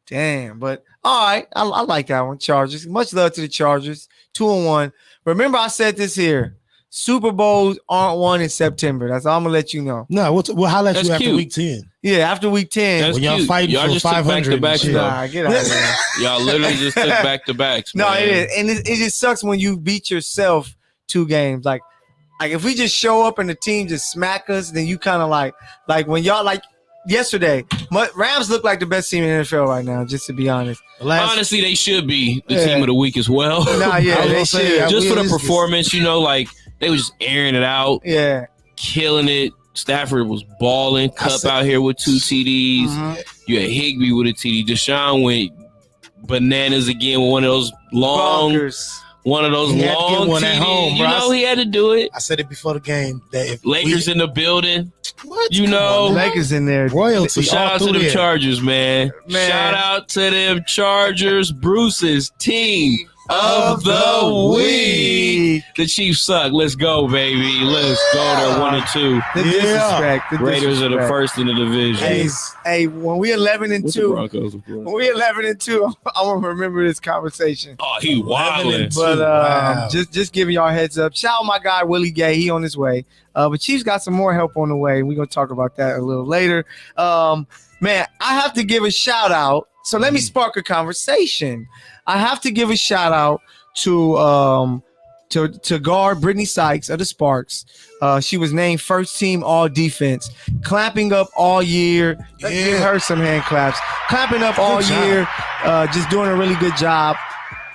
Damn, but all right, I like that one. Chargers. Much love to the Chargers. 2-1. Remember, I said this here. Super Bowls aren't won in September. That's all I'm gonna let you know. No, we'll holler at That's you after cute. week 10. Yeah, after week 10. That's When y'all cute. fighting Y'all for just took 500 back-to-backs, and shit. though. Nah, get out of here. Y'all literally just took back-to-backs, No, man. it is, and it just sucks when you beat yourself 2 games. Like if we just show up and the team just smack us, then you kind of like when y'all like yesterday. Rams look like the best team in the NFL right now. Just to be honest. Honestly, they should be the team of the week as well. Nah, yeah, they should. Just for the performance, like they was just airing it out. Yeah, killing it. Stafford was balling. Cup out here with 2 TDs. Mm-hmm. You had Higbee with a TD. Deshaun went bananas again with one of those long, Bonkers. one of those He had to long get one TDs. at home, you bro. know he had to do it. I said it before the game that if Lakers in the building. what? You know, Lakers in there. Royalty. shout out to them Chargers, man. Man. Shout out to them Chargers. Bruce's team of the week. The Chiefs suck. Let's go, baby. Let's go. They're 1-2. The disrespect. The Raiders are the disrespect. first in the division. Hey, when we 11-2, What's the Broncos are playing? when we 11-2, I want to remember this conversation. Oh, he wildin'. But Wow. just giving y'all a heads up. Shout out my guy Willie Gay. He on his way. But Chiefs got some more help on the way. We're gonna talk about that a little later. Man, I have to give a shout out. So let me spark a conversation. I have to give a shout out to guard Brittany Sykes of the Sparks. She was named first team all defense, clapping up all year. Let's give her some hand claps. Clapping up all year, just doing a really good job.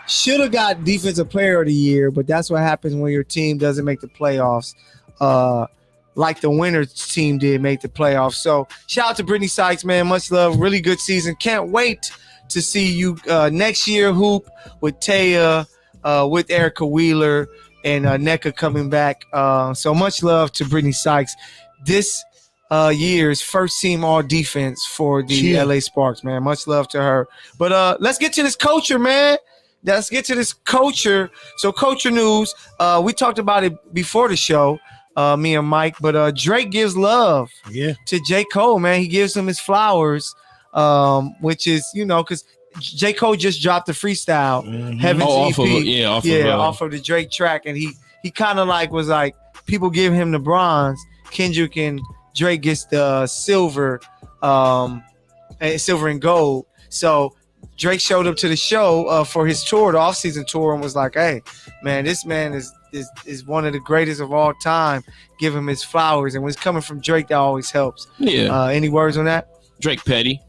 Should have got defensive player of the year, but that's what happens when your team doesn't make the playoffs. Like the winners team did make the playoffs. So shout out to Brittany Sykes, man. Much love. Really good season. Can't wait to see you next year hoop with Taya, with Erica Wheeler and NECA coming back. So much love to Brittany Sykes. This year's first team all defense for the LA Sparks, man. Much love to her. But let's get to this culture, man. Let's get to this culture. So culture news. We talked about it before the show, me and Mike. But Drake gives love to J. Cole, man. He gives him his flowers, which is, because J. Cole just dropped the freestyle. Heaven's EP. Off of the Drake track. And he kind of was like, people give him the bronze. Kendrick and Drake gets the silver and gold. So Drake showed up to the show for his tour, the off-season tour, and was like, hey, man, this man is one of the greatest of all time. Give him his flowers. And when it's coming from Drake, that always helps. Yeah. Any words on that? Drake petty.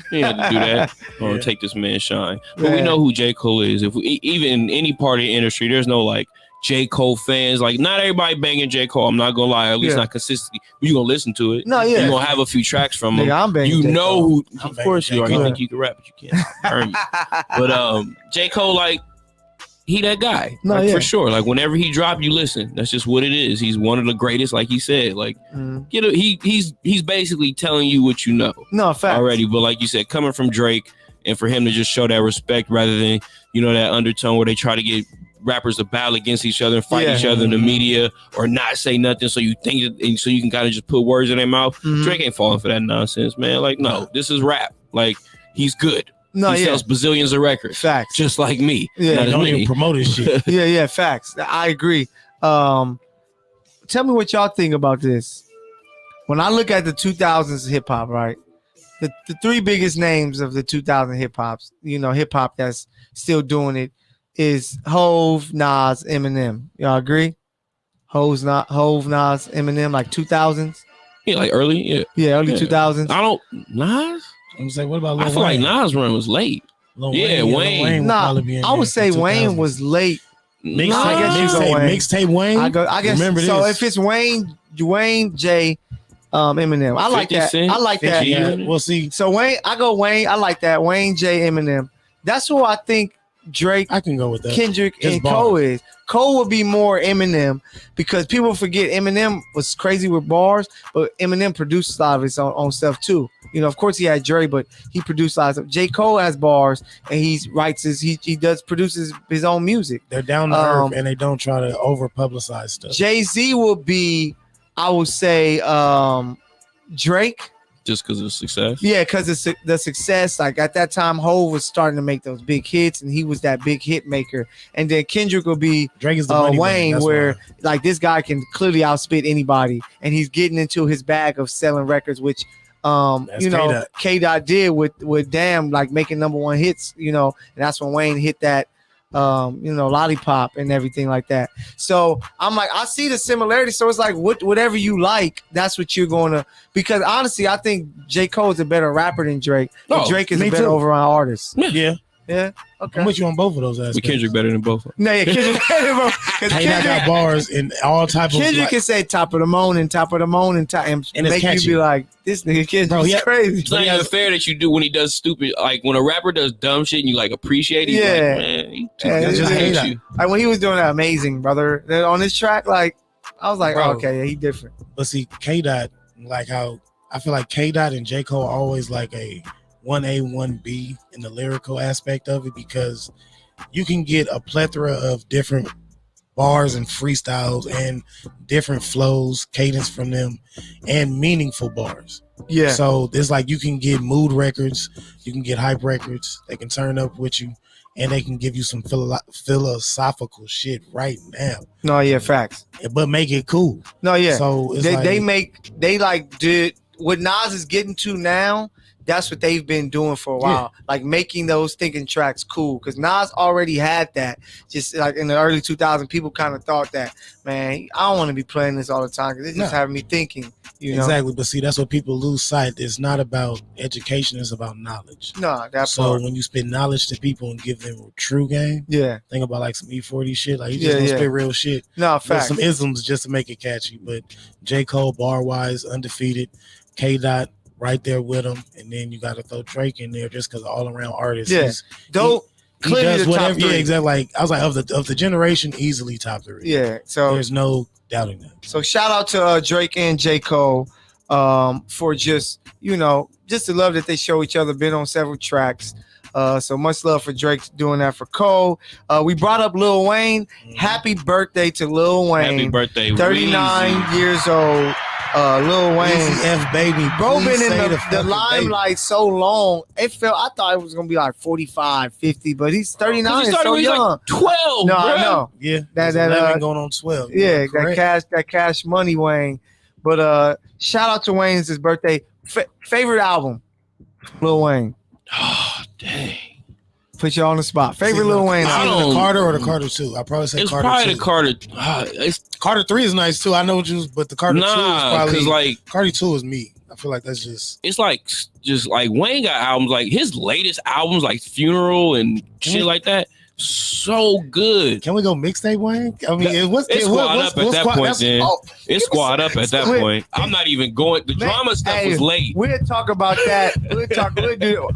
He had to do that or take this man shine. But we know who J. Cole is. If we, even in any part of the industry, there's no J. Cole fans. Not everybody banging J. Cole. I'm not gonna lie. At least not consistently. You're gonna listen to it. No, yeah. You're gonna have a few tracks from him. I'm banging you J. know Cole. who? Of course you are. You think you can rap, but you can't. Burn you. But J. Cole, he that guy. For sure. Whenever he drop, you listen. That's just what it is. He's one of the greatest, like he said. He's basically telling you what you know. No, fact. Already. But like you said, coming from Drake, and for him to just show that respect rather than that undertone where they try to get rappers to battle against each other and fight each other in the media or not say nothing so you think and so you can kind of just put words in their mouth. Drake ain't falling for that nonsense, man. No, this is rap. He's good. No, he sells bazillions of records. Facts. Just like me. Yeah, don't even promote his shit. yeah, facts. I agree. Tell me what y'all think about this. When I look at the 2000s hip hop, right? The 3 biggest names of the 2000 hip hops, hip hop that's still doing it is Hove, Nas, Eminem. Y'all agree? Hove, Nas, Eminem, 2000s. Yeah, early. Yeah, early 2000s. Nas. I'm saying, what about Lil Wayne? I feel like Nas' run was late. Wayne. Nah, I would say Wayne was late. Mixtape Wayne. I guess. Remember so this. If it's Wayne, Jay, Eminem. I like that. Cent? I like that. Yeah, we'll see. So Wayne, I go Wayne. I like that. Wayne, Jay, Eminem. That's who I think Drake, I can go with that. Kendrick, Just and bars. Cole is. Cole would be more Eminem because people forget Eminem was crazy with bars, but Eminem produced a lot of his own stuff too. Of course he had Dre, but he produced a lot of stuff. J. Cole has produces his own music. They're down to earth and they don't try to over publicize stuff. Jay-Z will be, I would say, Drake, Just because of success? Yeah, because the success. Like at that time, Hov was starting to make those big hits, and he was that big hit maker. And then Kendrick will be Drake is the money Wayne, man. where like this guy can clearly outspit anybody, and he's getting into his bag of selling records, which K-Dot did with Damn, like making #1 hits, and that's when Wayne hit that Lollipop and everything like that. So I'm like, I see the similarity. So it's like whatever you like, that's what you're going to, because honestly, I think J. Cole is a better rapper than Drake. And Drake is a better overall artist. Yeah. Yeah. Okay. I'm with you on both of those aspects. But Kendrick better than both. No, yeah, Kendrick better than both. Kendrick got bars in all types of. Kendrick can say top of the morning, and make you be like, this nigga Kendrick's crazy. It's not even fair that you do when he does stupid, like when a rapper does dumb shit and you like appreciate it. Yeah. Like, man, he just hate you. Like when he was doing that amazing, brother, on this track, like I was like, okay, yeah, he different. But see, K-Dot, like how I feel like K-Dot and J. Cole are always like a 1A, 1B in the lyrical aspect of it, because you can get a plethora of different bars and freestyles and different flows, cadence from them, and meaningful bars. Yeah. So it's like you can get mood records, you can get hype records, they can turn up with you, and they can give you some philosophical shit right now. No, yeah, facts. But make it cool. No, yeah. So it's they did what Nas is getting to now. That's what they've been doing for a while, like making those thinking tracks cool. Because Nas already had that. Just like in the early 2000s, people kind of thought that, man, I don't want to be playing this all the time because it's just having me thinking. Exactly, but see, that's what people lose sight. It's not about education; it's about knowledge. No, that's so when you spit knowledge to people and give them a true game, think about like some E40 shit. Like you just gonna spit real shit. No, facts. Some isms just to make it catchy. But J. Cole, bar wise, undefeated. K-Dot right there with him, and then you got to throw Drake in there just because all around artist. Yeah, dope. He does whatever. Yeah, exactly. Like I was like, of the generation, easily top 3. Yeah, so there's no doubting that. So shout out to Drake and J. Cole for just the love that they show each other. Been on several tracks. So much love for Drake doing that for Cole. We brought up Lil Wayne. Happy birthday to Lil Wayne. Happy birthday. 39 years old. Lil Wayne, F baby, bro, been in the limelight so long. I thought it was gonna be like 45, 50, but he's 39. He's so young. Like 12. No, bro. I know. Yeah, that 11 going on 12. Yeah, that cash money, Wayne. But shout out to Wayne's his birthday. Favorite album, Lil Wayne. Oh dang. Put you on the spot. Favorite Lil Wayne album? The Carter or the Carter 2? I probably say it's Carter 2. It's probably the Carter. Carter 3 is nice too. I know what you, but the Carter 2 is probably like Carter 2 is me. I feel like that's just. It's like just like Wayne got albums like his latest albums like Funeral and shit like that. So good. Can we go mixtape Wayne? I mean, it's squad up at that point. Then it's squad up at that point. I'm not even going. The drama stuff was late. We'll talk about that.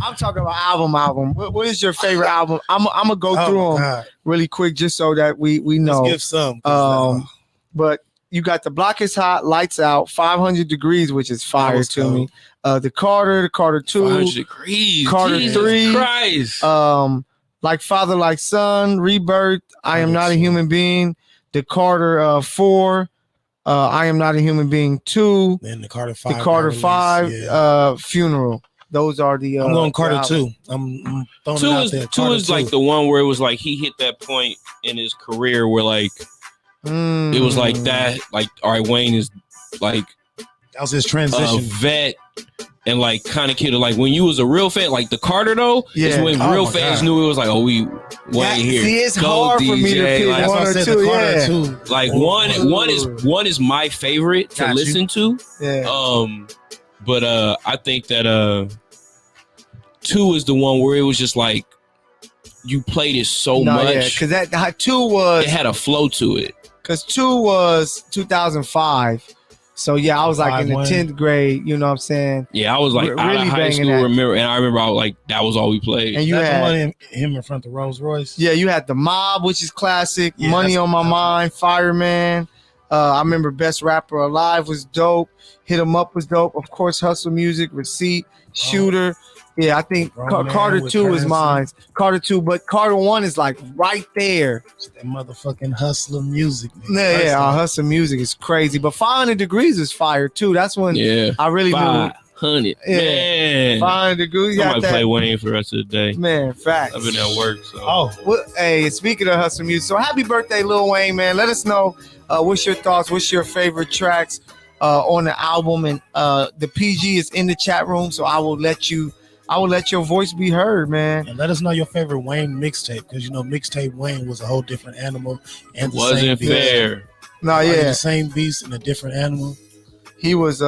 I'm talking about album. What is your favorite album? I'm gonna go through them really quick just so that we know. Let's give some. But you got The Block Is Hot, Lights Out, 500 Degrees, which is fire to me. The Carter 2, 500 Degrees, Carter Jesus 3, Christ. Like Father Like Son, Rebirth, I Am Not a Human Being, the Carter 4, I Am Not a Human Being 2, then the Carter 5, Funeral. Those are the I'm going Carter 2. I'm throwing 2 it out there. Two is like the one where it was like he hit that point in his career where like it was like that, like all right, Wayne is like that was his transition, vet. And like kind of kid, like when you was a real fan, like the Carter though, is when real fans knew it was like, oh, we Wayne here. See, it's Go hard DJ. for me to pick like, one or two. Carter like one is my favorite to listen to. Yeah. But I think that 2 is the one where it was just like you played it so much. Because that 2 was it had a flow to it. Because 2 was 2005. So yeah, I was like in the 10th grade, you know what I'm saying? Yeah, I was like out of high school, I remember I was like that was all we played. And you had him in front of Rolls Royce. Yeah, you had The Mob, which is classic, Money on My Mind, Fireman. I remember Best Rapper Alive was dope. Hit 'Em Up was dope. Of course, Hustle Music, Receipt, Shooter. Yeah, I think Carter 2 is mine. Carter 2, but Carter 1 is like right there. That motherfucking Hustler Music. Yeah, Hustler Music is crazy. But 500 Degrees is fire too. That's when I really knew 500. Yeah. Man. 500 degrees. I might play Wayne for the rest of the day. Man, facts. I've been at work, so. Well, hey, speaking of hustle music, so happy birthday, Lil Wayne, man. Let us know what's your thoughts, what's your favorite tracks on the album, and the PG is in the chat room, so I will let your voice be heard, man. And let us know your favorite Wayne mixtape, because mixtape Wayne was a whole different animal, and the wasn't same fair. No, yeah, the same beast and a different animal. He was,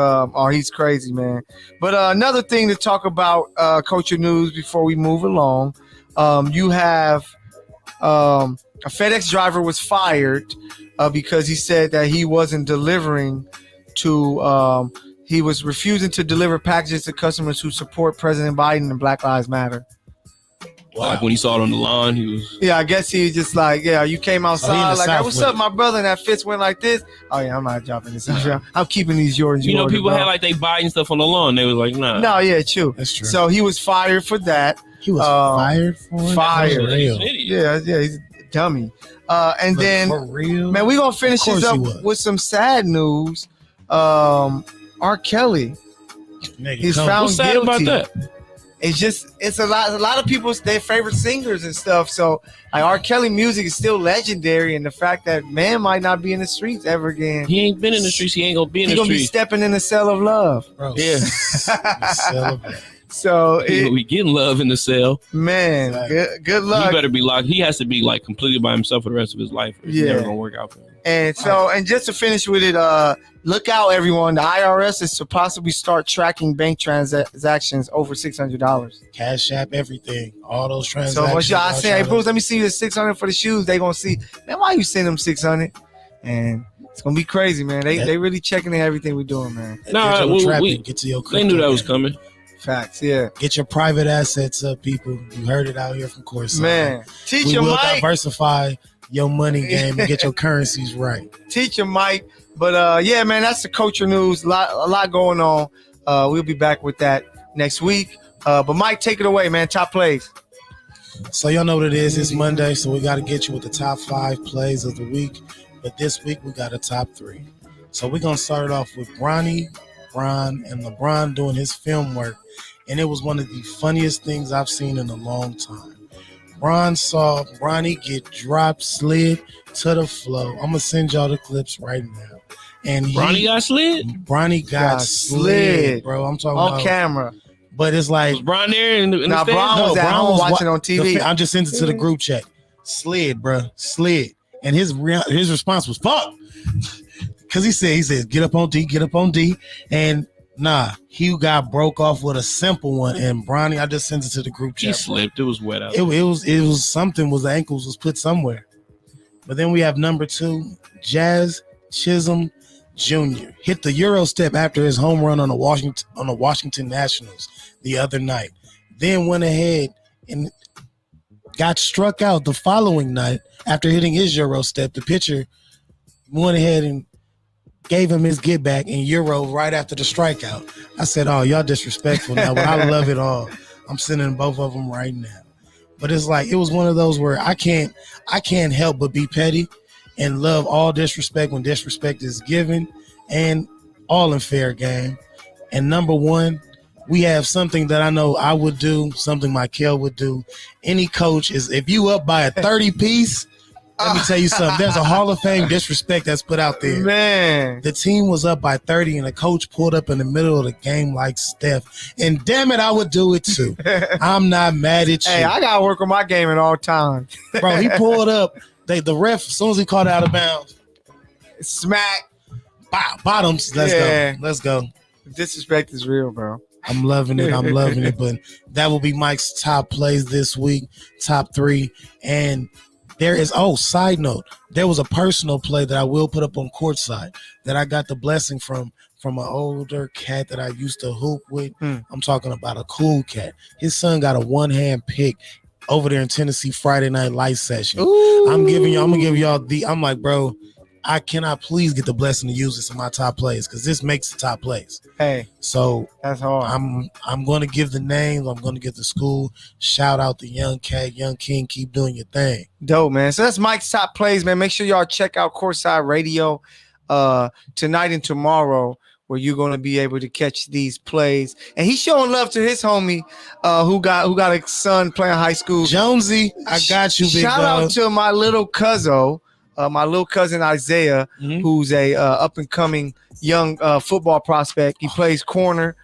he's crazy, man. But another thing to talk about, culture news before we move along, you have a FedEx driver was fired because he said that he wasn't delivering to, he was refusing to deliver packages to customers who support President Biden and Black Lives Matter. Wow. Like when he saw it on the lawn, he was. Yeah, I guess he was just like, yeah, you came outside like, hey, what's up, my brother? And that fits went like this. Oh yeah, I'm not dropping this. I'm keeping these yours. You know, people had like they Biden stuff on the lawn. They was like, nah. No, yeah, true. That's true. So he was fired for that. He was fired for it? Fired. Yeah, he's a dummy. And then, for real? man, we're going to finish this up with some sad news. R. Kelly. He's found What's sad guilty. about that? It's a lot of people's their favorite singers and stuff. So like R. Kelly music is still legendary, and the fact that man might not be in the streets ever again. He ain't been in the streets. He ain't gonna be in the streets. He's gonna be stepping in the cell of love. Bro, Yeah. So we getting love in the cell. Man, good luck. He better be locked. He has to be like completely by himself for the rest of his life. It's never gonna work out for him. And so, and just to finish with it, look out, everyone. The IRS is to possibly start tracking bank transactions over $600. Cash App, everything, all those transactions. So once y'all say, hey, Bruce, let me see the $600 for the shoes, they gonna see, man, why you send them $600? And it's gonna be crazy, man. They really checking everything we're doing, man. Nah, get to your they knew that was coming. Facts, yeah. Get your private assets up, people. You heard it out here from Courtside. Man, we will diversify your money game and get your currencies right. Teacher Mike. But yeah, man, that's the culture news. A lot going on. We'll be back with that next week. But Mike, take it away, man. Top plays. So y'all know what it is. It's Monday, so we got to get you with the top 5 plays of the week. But this week we got a top 3. So we're gonna start off with Bron, and LeBron doing his film work, and it was one of the funniest things I've seen in a long time. Bron saw Bronny get dropped, slid to the floor. I'm gonna send y'all the clips right now. And Bronny got slid? Bronny got slid, bro. I'm talking on about camera. But it's like, was Bron there in the Bron was at home watching on TV. I'm just sending it to the group chat. Slid, bro, slid. And his response was fuck. Cause he said, get up on D. And nah, he got broke off with a simple one. And Bronny, I just sent it to the group chat. He slipped. It was wet out. It was something. Was the ankles was put somewhere. But then we have number 2, Jazz Chisholm Jr. hit the Euro step after his home run on the Washington Nationals the other night. Then went ahead and got struck out the following night after hitting his Euro step. The pitcher went ahead and gave him his get back in Euro right after the strikeout. I said, oh, y'all disrespectful now, but I love it all. I'm sending both of them right now. But it's like, it was one of those where I can't help but be petty and love all disrespect when disrespect is given, and all in fair game. And number 1, we have something that I know I would do, something Michael would do. Any coach is, if you up by a 30 piece, let me tell you something. There's a Hall of Fame disrespect that's put out there. Man. The team was up by 30 and the coach pulled up in the middle of the game like Steph. And damn it, I would do it too. I'm not mad at you. Hey, I got to work on my game at all times. Bro, he pulled up. The ref, as soon as he caught it out of bounds, smack. Bottoms. Let's go. Disrespect is real, bro. I'm loving it. But that will be Mike's top plays this week, top 3. And there is, side note, there was a personal play that I will put up on Courtside that I got the blessing from an older cat that I used to hoop with. I'm talking about a cool cat. His son got a one-hand pick over there in Tennessee Friday night light session. Ooh. I'm gonna give y'all I'm like, bro, I cannot please get the blessing to use this in my top plays because this makes the top plays. Hey, so that's hard. I'm going to give the names. I'm going to give the school. Shout out to Young Cat, Young King. Keep doing your thing. Dope, man. So that's Mike's top plays, man. Make sure y'all check out Courtside Radio tonight and tomorrow. where you're going to be able to catch these plays. And he's showing love to his homie who got a son playing high school. Jonesy, I got you, big Shout dog. out to my little cousin Isaiah, who's a up-and-coming young football prospect. He plays corner.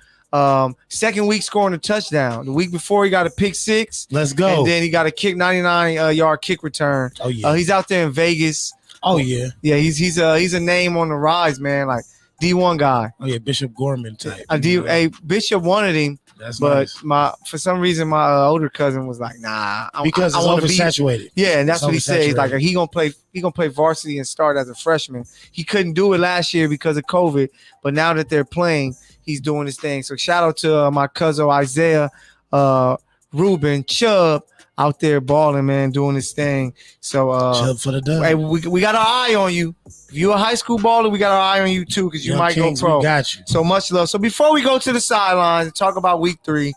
Second week scoring a touchdown. The week before he got a pick 6. Let's go. And then he got a 99-yard kick return. Oh yeah. He's out there in Vegas. Oh yeah. Yeah, he's a name on the rise, man. Like D1 guy. Oh yeah, Bishop Gorman type. Bishop wanted him, That's but nice. for some reason my older cousin was like, nah, Because I it's wanna oversaturated. Yeah, and that's what he said. He's like, oversaturated. he gonna play varsity and start as a freshman. He couldn't do it last year because of COVID, but now that they're playing, he's doing his thing. So shout out to my cousin Isaiah, Ruben Chubb out there balling, man, doing his thing. So Chubb for the dub. hey, we got our eye on you. If you're a high school baller, we got our eye on you too, because you Young might Kings, go pro. We got you. So much love. So before we go to the sidelines and talk about week 3,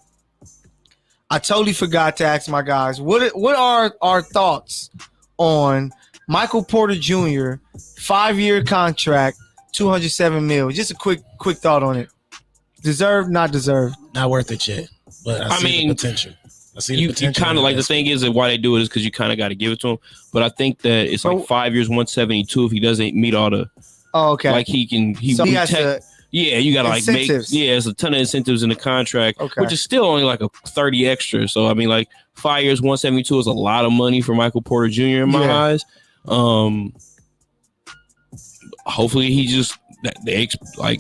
I totally forgot to ask my guys, what are our thoughts on Michael Porter Jr. 5-year contract, $207 million? Just a quick thought on it. Deserved, not deserved? Not worth it yet. But I see the potential. I see the You potential. kind of like the thing is that why they do it is because you kind of got to give it to him. But I think that it's like 5 years, 172. If he doesn't meet all the, okay, like he has to, you got to like make, incentives. there's a ton of incentives in the contract, Okay. which is still only like a 30 extra. So I mean, like 5 years, 172 is a lot of money for Michael Porter Jr. in my eyes. Hopefully he just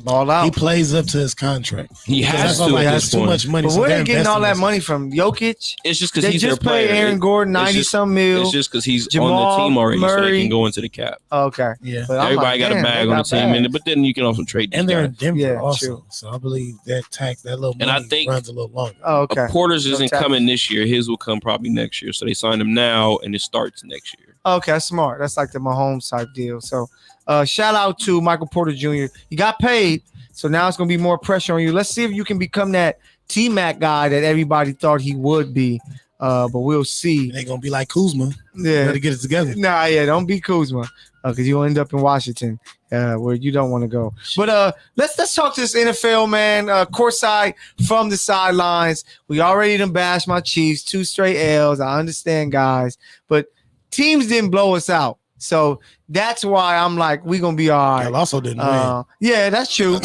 ball out. He plays up to his contract. He has That's to. like, At that's this too point. much money. But so where they're they getting all that investing money from? Jokic? It's just because They he's just their player. paid Aaron Gordon It's 90-some mil. It's just because he's Jamal on the team already, so they Murray. can go into the cap. Okay. Yeah. But I'm Everybody like, got a damn, bag they on the got team, bags. but then you can also trade these And they're in guys. Denver Yeah, also. true. So I believe that little money And I think- runs a little longer. Oh, okay. Porter's No isn't tax. coming this year. His will come probably next year. So they signed him now, and it starts next year. Okay, that's smart. That's like the Mahomes type deal. So shout out to Michael Porter Jr. You got paid, so now it's going to be more pressure on you. Let's see if you can become that T-Mac guy that everybody thought he would be, but we'll see. They're going to be like Kuzma. Yeah. Better get it together. Nah, yeah, don't be Kuzma because you'll end up in Washington where you don't want to go. But let's talk to this NFL, man. Courtside from the sidelines. We already done bashed my Chiefs, 2 straight L's. I understand, guys, but teams didn't blow us out. So that's why I'm like, we're going to be all right. Y'all also didn't win. Yeah, that's true.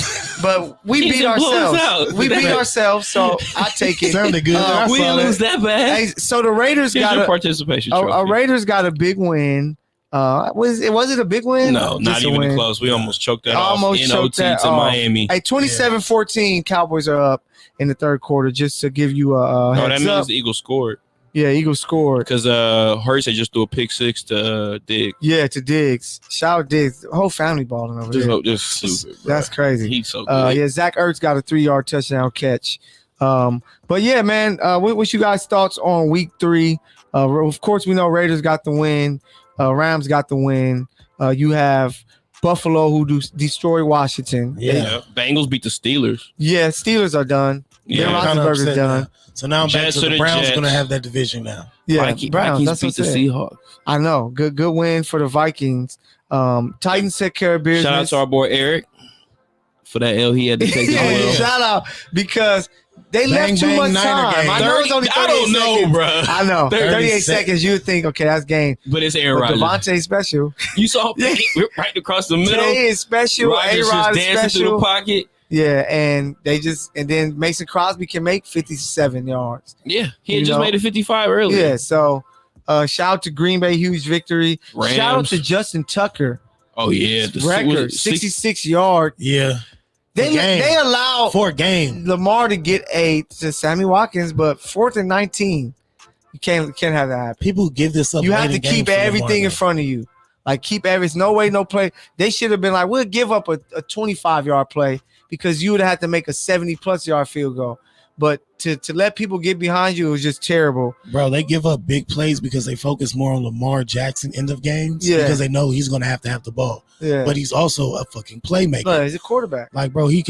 But we Teams beat didn't blow us ourselves. out. We beat ourselves, so I take it. Sounded good. I We saw didn't that. lose that bad. Hey, so the Raiders Here's got your a participation trophy. Raiders got a big win. Was it a big win? No, not Just a even win. close. We almost choked that Almost off in choked OT that to off. Miami. Hey, 27-14, Cowboys are up in the third quarter. Just to give you a No, that heads means up. the Eagles scored Yeah, Eagles scored. because Hurts had just threw a pick 6 to Diggs. Yeah, to Diggs. Shout out Diggs. The whole family balling over there. Just stupid, bro. That's crazy. He's so good. Yeah, Zach Ertz got a 3-yard touchdown catch. But yeah, man, what's you guys' thoughts on week 3? Of course, we know Raiders got the win. Rams got the win. You have Buffalo who destroy Washington. Yeah. Bengals beat the Steelers. Yeah, Steelers are done. Yeah, Ben I'm kinda Roethlisberger's upset done. now. So now I'm back Jets to are the the Browns Jets. going to have that division now. Yeah, Vikings Browns. That's beat what the I said. Seahawks. I know. Good win for the Vikings. Titans take care of business. Shout out to our boy Eric for that L he had to take. Yeah, as well. shout out because they Bang, left too bang, much Niner time. game. I know it's only 38 I don't know, seconds. bro. I know. 30 38 seconds. You would think, okay, that's game. But it's Aaron But Rodgers. Devontae special. You saw him right across the middle. Today is special. Rodgers just A-Rod is dancing through the special. pocket. Yeah, and then Mason Crosby can make 57 yards. Yeah, he had You just know? made it 55 earlier. Yeah, so shout out to Green Bay, huge victory. Rams. Shout out to Justin Tucker. Oh yeah, was Record it 66 yard. Yeah. They allowed 4 game. Lamar to get to Sammy Watkins, but 4th and 19. You can't have that happen. People give this up. You late have to in games keep for Lamar, everything in though. front of you. Like keep everything. No way, no play. They should have been like, we'll give up a 25-yard play because you would have had to make a 70+ yard field goal. But to let people get behind you, it was just terrible. Bro, they give up big plays because they focus more on Lamar Jackson end of games Yeah. because they know he's going to have the ball. Yeah, But he's also a fucking playmaker. no, he's a quarterback. Like, bro, he's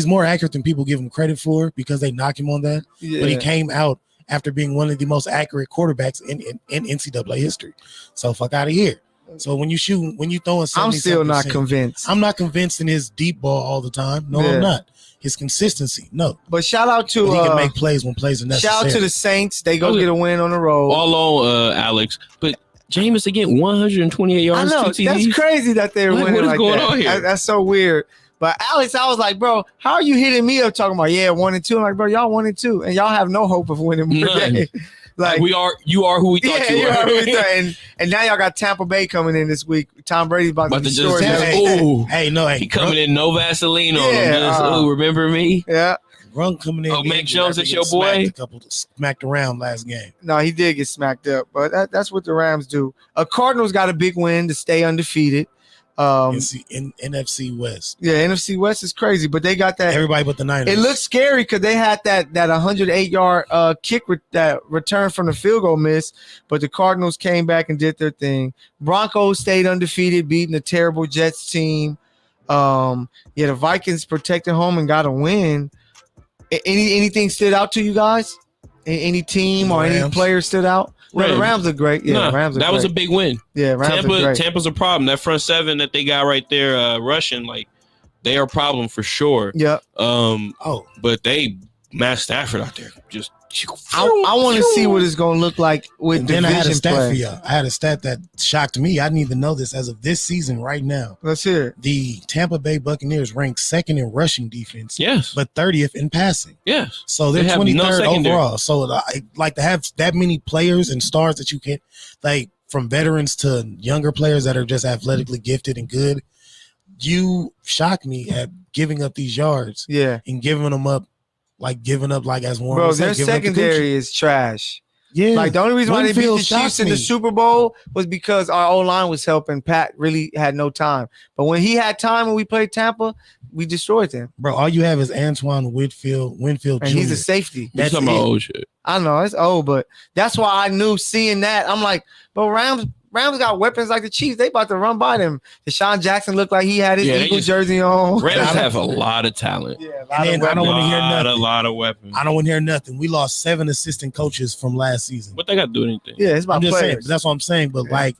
more accurate than people give him credit for because they knock him on that. Yeah. But he came out after being one of the most accurate quarterbacks in NCAA history. So fuck out of here. So when you throwing 70, I'm still not convinced. I'm not convinced in his deep ball all the time. No, I'm not. His consistency, no. But shout out to he can make plays when plays are necessary. Shout out to the Saints. They go get a win on the road. All on Alex. But Jameis again, 128 yards. I know. 2 TDs. That's crazy that they're winning. What is like going that. on here? That's so weird. But Alex, I was like, bro, how are you hitting me up talking about 1-2? I'm like, bro, y'all 1-2, and y'all have no hope of winning more games. Like you are who we thought you were. Are who we thought. And now y'all got Tampa Bay coming in this week. Tom Brady's about to destroy them. He coming in no Vaseline on him. Just, remember me? Yeah. Run coming in. Oh, Mac Jones, that's your boy. Smacked around last game. No, he did get smacked up, but that's what the Rams do. Cardinals got a big win to stay undefeated. In NFC West. Yeah, NFC West is crazy, but they got that. Everybody but the Niners. It looks scary because they had that 108-yard kick that return from the field goal miss, but the Cardinals came back and did their thing. Broncos stayed undefeated, beating a terrible Jets team. The Vikings protected home and got a win. Anything stood out to you guys? Any team or any player stood out? No, the Rams are great. Yeah, Rams are that great. was a big win. Yeah, Rams are great. Tampa's a problem. That front seven that they got right there, rushing, like they are a problem for sure. Yeah. But Matt Stafford out there just. I want to see what it's going to look like with division play. Then I had a stat for y'all. I had a stat that shocked me. I didn't even know this as of this season right now. Let's hear it. The Tampa Bay Buccaneers ranked second in rushing defense. Yes. But 30th in passing. Yes. So they're 23rd overall. So I like to have that many players and stars that you can, like from veterans to younger players that are just athletically gifted and good. You shock me at giving up these yards. Yeah. And giving up as one. Bro, their secondary is trash. Yeah. Like the only reason why they beat the Chiefs in the Super Bowl was because our O-line was helping. Pat really had no time. But when he had time when we played Tampa, we destroyed them. Bro, all you have is Antoine Winfield and Jr. he's a safety. That's some old shit. I know it's old, but that's why I knew seeing that. I'm like, bro, Rams got weapons like the Chiefs. They about to run by them. Deshaun Jackson looked like he had his Eagles jersey on. Rams have a lot of talent. Yeah, I don't want to hear nothing. A lot of weapons. I don't want to hear nothing. We lost 7 assistant coaches from last season. But they got to do anything. Yeah, it's about players. Saying, that's what I'm saying. But like,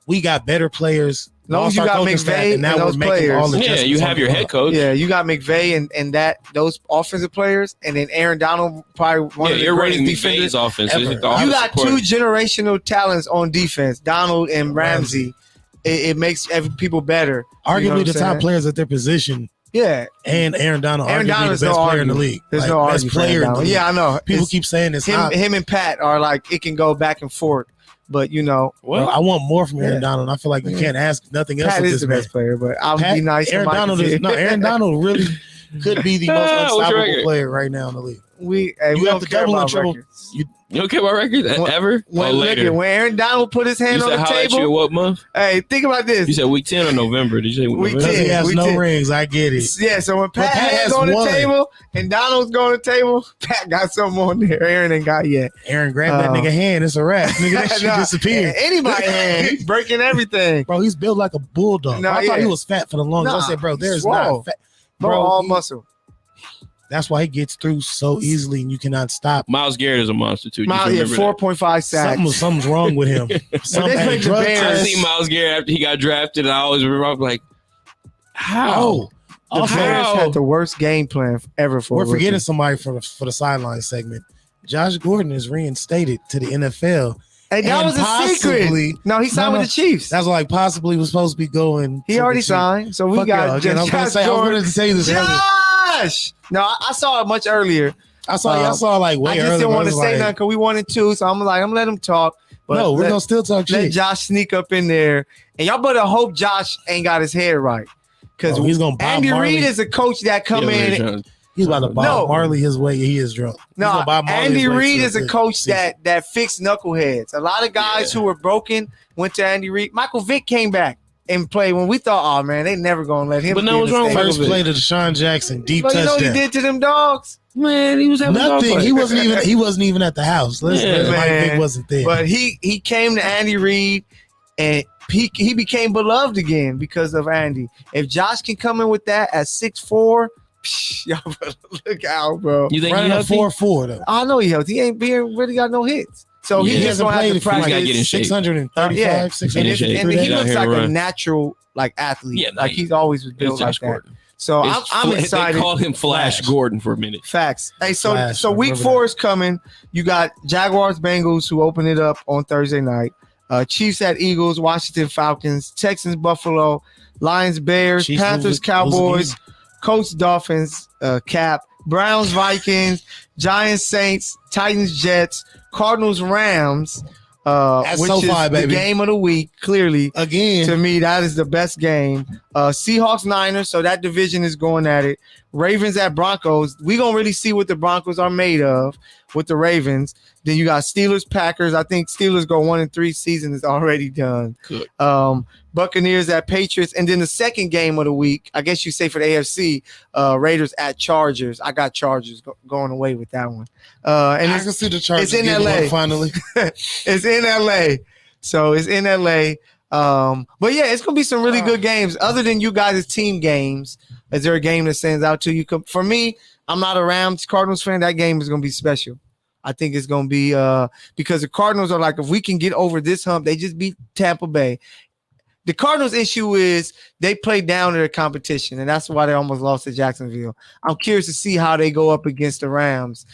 we got better players. As long as you got McVay and now we're making all the you have your head coach. Yeah, you got McVay and those offensive players, and then Aaron Donald, probably one of the greatest defenders. Offense. You got two generational talents on defense, Donald and Ramsey. It makes people better. Arguably the top players at their position. Yeah, and Aaron Donald. Aaron Donald is the best player in the league. There's no best player. Yeah, I know. People keep saying this. Him and Pat are like it can go back and forth. But I want more from Aaron Donald. I feel like you can't ask nothing else. Pat is the best player, but I'll be nice. Aaron Donald really could be the most unstoppable player right now in the league. We don't care about records. You don't care about records ever? Later. When Aaron Donald put his hand on the table. You what month? Hey, think about this. You said week 10 or November? Did you say week 10? He has no rings. I get it. Yeah, so when Pat has on the table and Donald's going to the table, Pat got something on there. Aaron ain't got yet. Aaron grabbed that nigga hand. It's a wrap. Nigga, that shit disappeared. Anybody hand. He's breaking everything. Bro, he's built like a bulldog. I thought he was fat for the longest. I said, bro, there's not fat. Bro, all muscle. That's why he gets through so easily, and you cannot stop. Miles Garrett is a monster too. 4.5 sacks. Something's wrong with him. I see Miles Garrett after he got drafted. And I always remember, I'm like, how? The Bears had the worst game plan ever for. We're forgetting somebody for the sideline segment. Josh Gordon is reinstated to the NFL. Hey, that was a secret. No, he signed with the Chiefs. That's like possibly was supposed to be going. He already signed, so we got. I was going to say this. Josh! No, I saw it much earlier. I saw like way earlier. I just didn't want to say nothing because we wanted to, so I'm gonna let him talk. But no, we're gonna still talk shit. Let Josh sneak up in there, and y'all better hope Josh ain't got his head right, because he's gonna. Andy Reid is a coach that come in. He's about to Bob Marley his way. He is drunk. No, Andy Reid is a coach that fixed knuckleheads. A lot of guys who were broken went to Andy Reid. Michael Vick came back and played when we thought, oh man, they never gonna let him. But no, what's wrong? First play to Deshaun Jackson, deep touchdown. You know what he did to them dogs? Man, he was having nothing. He wasn't even at the house. Mike Vick wasn't there. But he came to Andy Reid and he became beloved again because of Andy. If Josh can come in with that at 6'4", y'all better look out, bro. You think running he a 4.4 though? I know he healthy. He ain't really got no hits. So he just don't have to practice. Get in shape. 635, 600. And he looks like a natural like athlete. Yeah, like he's always was built like that. Gordon. So I'm excited. They called him Flash Gordon for a minute. Facts. Hey, so week 4 is coming. You got Jaguars, Bengals who open it up on Thursday night. Chiefs at Eagles, Washington Falcons, Texans, Buffalo, Lions, Bears, Chiefs, Panthers, Cowboys, Colts, Dolphins, Cap, Browns, Vikings, Giants, Saints, Titans, Jets, Cardinals, Rams. Which is the game of the week, clearly. Again. To me, that is the best game. Seahawks, Niners, so that division is going at it. Ravens at Broncos. We're going to really see what the Broncos are made of with the Ravens. Then you got Steelers, Packers. I think Steelers go 1-3. Season is already done. Good. Buccaneers at Patriots. And then the second game of the week, I guess you say for the AFC, Raiders at Chargers. I got Chargers going away with that one. And I can see the Chargers. It's in LA. Finally. It's in LA. So it's in LA. But yeah, it's going to be some really good games. Other than you guys' team games, is there a game that stands out to you? For me, I'm not a Rams Cardinals fan. That game is going to be special. I think it's going to be because the Cardinals are like, if we can get over this hump, they just beat Tampa Bay. The Cardinals' issue is they play down to their competition, and that's why they almost lost to Jacksonville. I'm curious to see how they go up against the Rams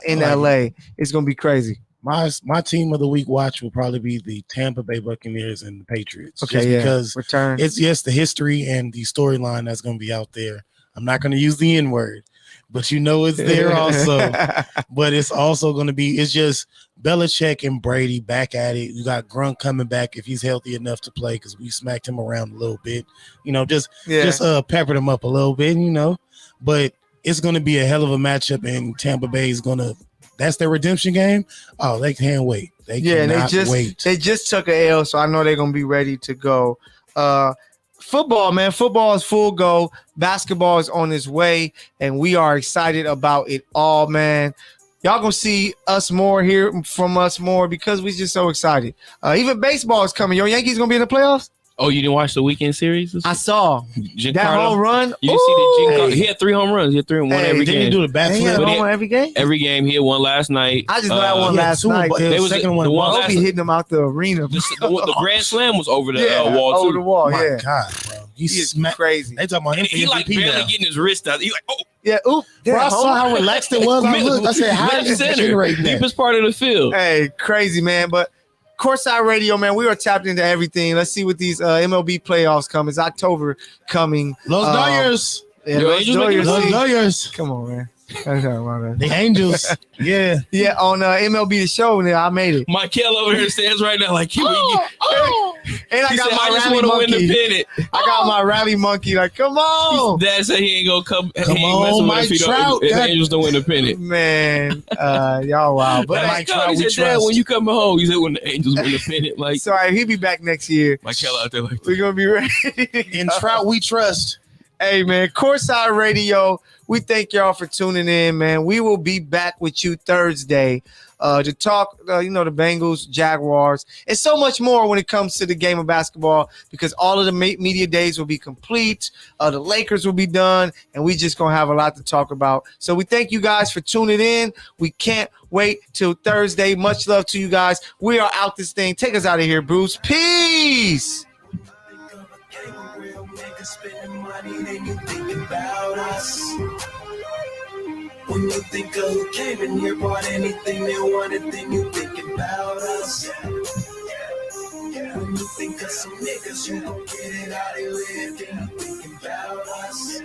in LA. It's going to be crazy. My team of the week watch will probably be the Tampa Bay Buccaneers and the Patriots. Okay, because return. It's the history and the storyline that's going to be out there. I'm not going to use the N-word, but it's there also. But it's also going to be, it's just Belichick and Brady back at it. You got Grunt coming back if he's healthy enough to play because we smacked him around a little bit. Just peppered him up a little bit, But it's going to be a hell of a matchup, and Tampa Bay is going to, that's their redemption game. Oh, they can't wait. They wait. They just took an L, so I know they're going to be ready to go. Football, man. Football is full go. Basketball is on its way, and we are excited about it all, man. Y'all gonna see us more, hear from us more because we're just so excited. Even baseball is coming. Your Yankees gonna be in the playoffs? Oh, you didn't watch the weekend series? I saw that home run. You see the he had 3 home runs. He had 3 and 1 every game. Didn't he do the bat flip? Home run every game? Every game. He had 1 last night. I just know that one last night. The second one. I'll be hitting him out the arena. The grand slam was over the wall, over too. the wall, My God, bro. He's crazy. They talking about him. He like barely getting his wrist out. He like, oh. Yeah, oop. Bro, I saw how relaxed it was. I said, how is this generating that? Deepest part of the field. Hey, crazy, man. But Courtside Radio, man, we are tapped into everything. Let's see what these MLB playoffs come. It's October coming. Los Dodgers. Yeah, Los Dodgers. Come on, man. The Angels. Yeah, on MLB The Show, I made it. Michael over here stands right now like, and I got my rally monkey. I got my rally monkey. Like, come on. Dad said he ain't gonna come. Come on, Mike Trout. If Angels don't win the pennant, man. Y'all wild. But Mike Trout, he said, Dad, when you come home, he said when the Angels win the pennant. Like, sorry, he'll be back next year. Michael out there like, we're gonna be ready. In Trout, we trust. Hey, man, Courtside Radio, we thank y'all for tuning in, man. We will be back with you Thursday to talk, the Bengals, Jaguars, and so much more when it comes to the game of basketball because all of the media days will be complete. The Lakers will be done, and we just going to have a lot to talk about. So we thank you guys for tuning in. We can't wait till Thursday. Much love to you guys. We are out this thing. Take us out of here, Bruce. Peace. Spending money, then you think about us. When you think of who came in here, bought anything they wanted, then you think about us. When you think of some niggas who gon' get it how they live, then you thinking about us.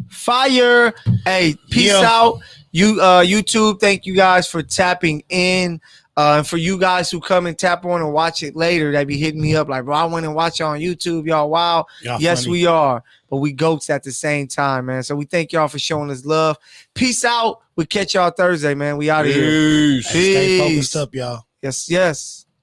Fire. Hey, peace out. YouTube, thank you guys for tapping in. And for you guys who come and tap on and watch it later, they be hitting me up like, bro, I went and watch it on YouTube. Y'all, wow. Yes, funny. We are. But we goats at the same time, man. So we thank y'all for showing us love. Peace out. We catch y'all Thursday, man. We out of here. Peace. Stay focused up, y'all. Yes.